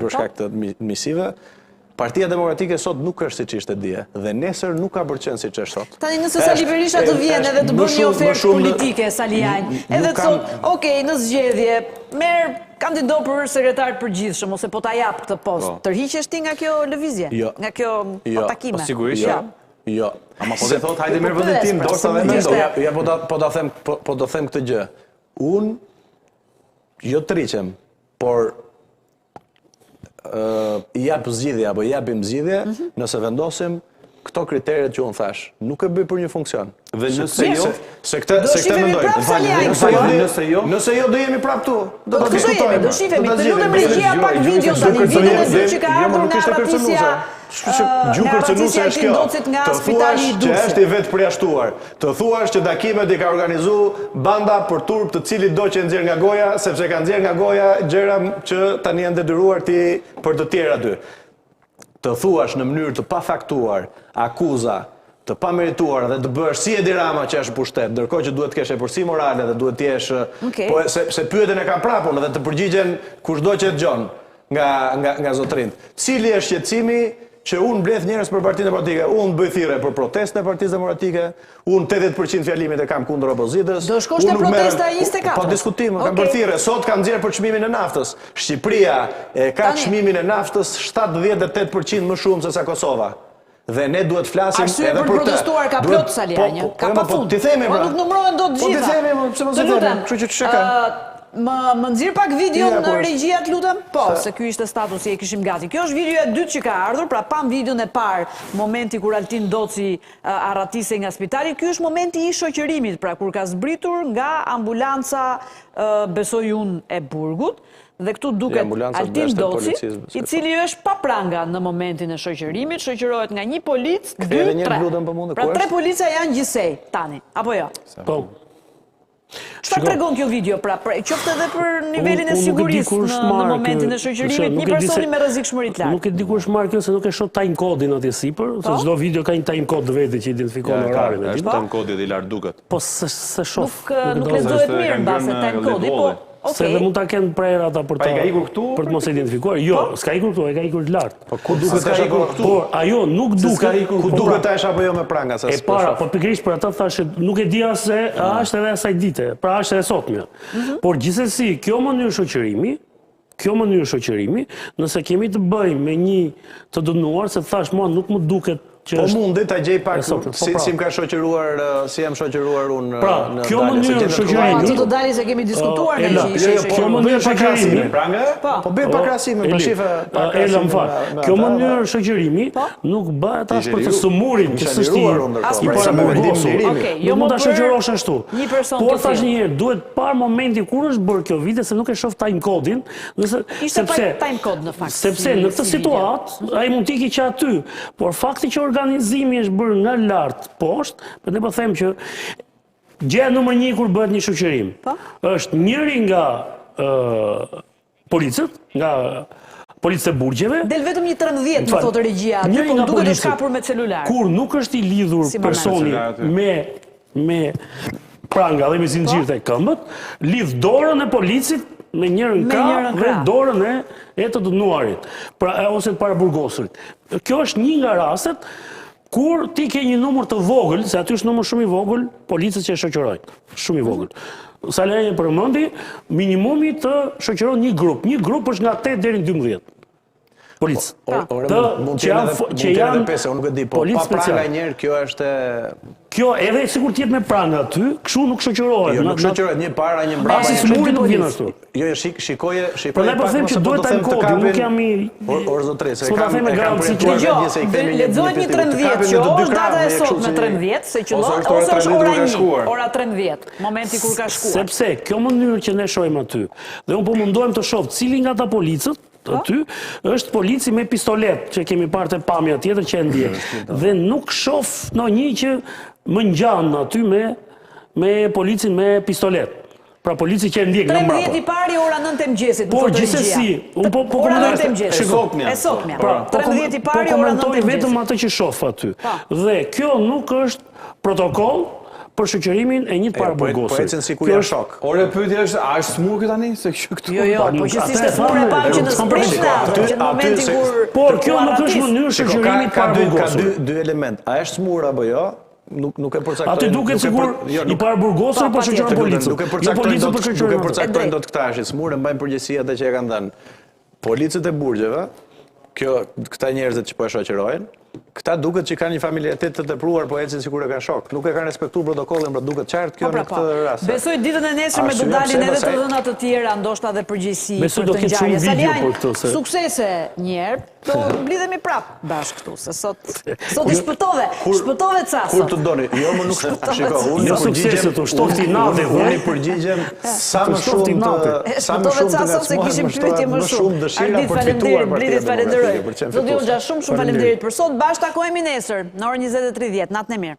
S2: për shkak të misive. Partia Demokratike sot nuk është siç ishte dje dhe nesër nuk ka për qenë siç është sot.
S1: Tani nëse Sali Berisha të vjen edhe të bën një ofertë politike Sali Janj, edhe të thotë, "Okej, në zgjedhje, merr kandido për sekretar të përgjithshëm ose po ta jap këtë post." Tërhiqesh ti nga kjo lëvizje? Nga kjo takime?
S4: Sigurisht jo.
S2: Jo.
S4: Ama po të thotë, hajde merr vendin tim, dorsa dhe mendoj.
S2: Ja po do them këtë gjë. Unë jo të rriqem, por i jap zgjidhje apo i japim zgjidhje nëse vendosim këto kriteret që unë thash. Nuk e bëj për një funksion.
S4: Dhe nëse jo,
S2: se këtë mendoj. Nëse jo do jemi prapë tu. Do të diskutojmë.
S1: Do shifemi. Të lutem regjia pak video tani. Videon e dytë që ka ardhur nga ratisja.
S2: Gjukërcënuese është kjo. Të thuash që është i vetë përjashtuar. Të thuash që takimet i ka organizu banda për turp të cilit do që nxjerr nga goja, sepse ka nxjerr nga goja gjëra që tani janë detyruar ti për të tjerë aty. Të thuash në mënyrë të pafaktuar akuza të pamerituar dhe të bësh si Edi Rama që është pushtet, ndërkohë që duhet të kesh përsi morale dhe duhet të jesh se pyetjen e kanë prapun dhe të përgjigjen kushdo që dëgjon nga zotrinjt. Cili është shqetësimi që unë mbledh njerëz për Partinë Demokratike, unë bëj thirrje për protestën e Partisë Demokratike, unë 80% fjalimit e kam kundër opozitës.
S1: Do shkosh në protesta 24.
S2: Po diskutim, kam bërë thirrje, sot kam nxjerr për çmimin e naftës. Shqipëria e ka çmimin e naftës 78% më shumë se sa Kosova. Dhe ne duhet flasim edhe për
S1: të protestuar ka plot Sali Janj. Ka pafund.
S2: Ti themi pra.
S1: Po nuk numërohen dot gjitha.
S2: Po ti themi, pse mos e them? Kështu që çka ka?
S1: Më nxirr pak videon në regjia të lutem? Po, se ky ishte statusi e kishim gati. Kjo është videoja e dytë që ka ardhur, pra pam videon e parë, momenti kur Altin Doci arratise nga spitali. Ky është momenti i shoqërimit, pra kur ka zbritur nga ambulanca besoj unë e Burgut. Dhe këtu duket Altin Doci, i cili është pa pranga në momentin e shoqërimit, shoqërohet nga një polic, 2, 3. Pra 3 polica janë gjithsej tani, apo jo?
S6: Po.
S1: Çfarë tregon kjo video, pra, qoftë edhe për nivelin e sigurisë në momentin e shoqërimit, një personi me rrezikshmëri të lartë?
S6: Nuk e di ku është marrë kjo, se nuk e shoh time code-in atje sipër, se çdo video ka një time code vetë që identifikon orarin.
S3: Është time code i lartë duket.
S6: Po se shoh.
S1: Nuk lexohet mirë mbase time code-i, po.
S6: Se dhe mund ta kenë prerë ata për të mos identifikuar. Jo, s'ka ikur këtu, e ka ikur lart.
S2: Po ku duket tash apo këtu?
S6: Po ajo nuk duket.
S2: Ku duket tash apo jo me pranga sa.
S6: E para, po pikërisht për atë thashë, nuk e dia se është edhe asaj dite, pra është edhe sotme. Por gjithsesi, kjo mënyrë shoqërimi, nëse kemi të bëjmë me një të dënuar, se thash mua nuk më duket që
S2: Po
S6: është...
S2: mundi ta gjej pak
S6: sotme, po
S2: si
S6: pra.
S2: si më ka shoqëruar, si jam shoqëruar unë
S6: Pra,
S2: në
S6: kjo
S2: dalje, se
S6: mënyrë
S2: gjë në
S6: shoqërimi-
S1: Atë do dali se kemi diskutuar ne
S6: Ela,
S1: që ishe
S6: kjo mënyrë shoqërimi...
S2: Pra nga? Po bëj pa krahasime, po shife pa
S6: Ela më fal.
S2: krahasime.
S6: Kjo mënyrë shoqërimi nuk bëhet as për të sëmurin që
S2: Isha
S6: s'është
S2: liruar unë
S1: As
S2: ndërkohë.
S1: për
S2: Isha me vendim
S6: burgosur.
S2: lirimi.
S1: Okej,
S6: Jo mund ta
S1: më për
S6: shoqërosh ashtu.
S1: një person
S6: Por
S1: të
S6: thash
S1: tillë.
S6: një herë, duhet par momenti kur është bërë kjo vite se nuk e shoh time code-in,
S1: Ishte pa time code në fakt.
S6: Sepse në këtë situatë ai mund t'i që aty, por fakti që organizimi është bërë nga lart poshtë, për ne po them që gjëja numër 1 kur bëhet një shoqërim është njëri nga policët, nga policët e burgjeve.
S1: Del vetëm një 13 më thotë regjia, aty
S6: Njëri
S1: po
S6: nga
S1: duket të
S6: policët,
S1: shkapur me celular.
S6: Kur nuk është i lidhur
S1: Si moment.
S6: personi me pranga dhe me zinxhir të këmbët, lidh dorën e policit me njërën
S1: Me
S6: krah
S1: njërën
S6: dhe
S1: krah.
S6: dorën e të dënuarit, pra ose të paraburgosurit. Kjo është një nga rastet kur ti ke një numër të vogël, se aty është numër shumë i vogël, policët që e shoqërojnë, shumë i vogël. Salari e përmendi, minimumi të shoqëron një grup. Një grup është nga 8 deri në 12. Policë.
S2: Ore,
S6: Të
S2: mund
S6: që
S2: të
S6: janë
S2: jenë
S6: që janë
S2: edhe 5, unë nuk e di, po
S6: policë
S2: pa pranga
S6: speciale.
S2: njerë kjo është
S6: Kjo edhe sikur të jetë me pranga aty, kështu nuk shoqërohet.
S2: jo nuk shoqërohet një para një mbrapa.
S6: Si
S1: Me-
S6: smuri nuk
S1: me
S6: vjen
S1: policë.
S6: ashtu.
S2: Jo, shikoje
S6: Prandaj po them që duhet time code, nuk jam i
S2: Or zotri, se
S6: s'po ta them me garanci që
S1: Lexohet një 13 që është data e sotme 13 se qëllon ose është ora 1, ora 13, momenti kur ka shkuar.
S6: sepse kjo mënyrë që ne shohim aty, dhe unë po mundohem të shoh cili nga ata policët aty është polici me pistolet, që kemi parë te pamja tjetër që e ndjek. Dhe nuk shoh ndonjë që më ngjan aty me policin me pistolet. Pra polici që e ndjek nga
S1: 13
S6: mbrapa.
S1: i pari ora 9 e mëngjesit.
S6: Por gjithsesi, unë po
S1: ora
S6: komentoj
S1: 9 e mëngjesit.
S2: sotmja.
S1: E sotmja.
S6: Pra,
S1: 13 i pari
S6: po
S1: ora 9
S6: komentoj
S1: e
S6: vetëm
S1: mëngjesit.
S6: atë që shoh aty. Dhe kjo nuk është protokoll për shoqërimin e një të
S2: Po
S6: paraburgosit.
S2: ecën sikur janë shok.
S4: Ore pyetja është, a është smur kjo tani se këtu?
S1: Jo, po që si ishte smur e pam që në Sprishna, që në momenti kur...
S6: Por kjo nuk është mënyrë shoqërimit
S2: Ka
S6: paraburgosur.
S2: dy element. A është smur apo jo? Nuk e përcaktojnë.
S6: Aty duket sigur i paraburgosur po shoqëron policën.
S2: Nuk e
S6: Jo
S2: përcaktojnë
S6: policën
S2: dot,
S6: po
S2: nuk e
S6: shoqëron.
S2: përcaktojnë dot këta është smur e mbajnë përgjegjësi ata që e kanë dhënë. Policët e burgjeve, këta njerëzit që po e shoqërojnë, këta duket që kanë një familaritet të tepruar, po ecin sikur e kanë shok. Nuk e kanë respektuar protokollin, pra duket qartë kjo në këtë rast.
S1: Besoj ditën e nesërme do
S2: Arsye
S1: dalin
S2: pse
S1: edhe të
S2: pastaj-
S1: dhëna të tjera, ndoshta dhe përgjegjësi
S6: Besoj
S1: për
S6: do
S1: të
S6: ketë shumë
S1: ngjarje.
S6: video
S1: Salian,
S6: për këtë, se-
S1: suksese një herë, do mblidhemi prapë bashkë këtu, se sot i shpëtove ca
S2: Kur
S1: sot.
S2: të doni, jo më nuk shiko, unë
S6: Jo
S2: i
S6: suksese të shtofti natë.
S2: unë i përgjigjem sa më
S6: Shtofti
S2: shumë
S6: natë.
S2: të sa më
S1: Shpëtove
S2: shumë
S1: ca
S2: të
S1: sot se
S2: ngacmohet,
S1: kishim
S2: më
S1: pyetje më shumë.
S2: dëshira
S1: Ardit
S2: për të fituar
S1: faleminderit,
S2: Partia
S1: Blidit
S2: Demokratike,
S1: falenderoj.
S2: për çem
S1: Zoti
S2: fituese.
S1: Hoxha, shumë faleminderit për sot. Bashkë takohemi nesër në orën 20:30. Natën e mirë.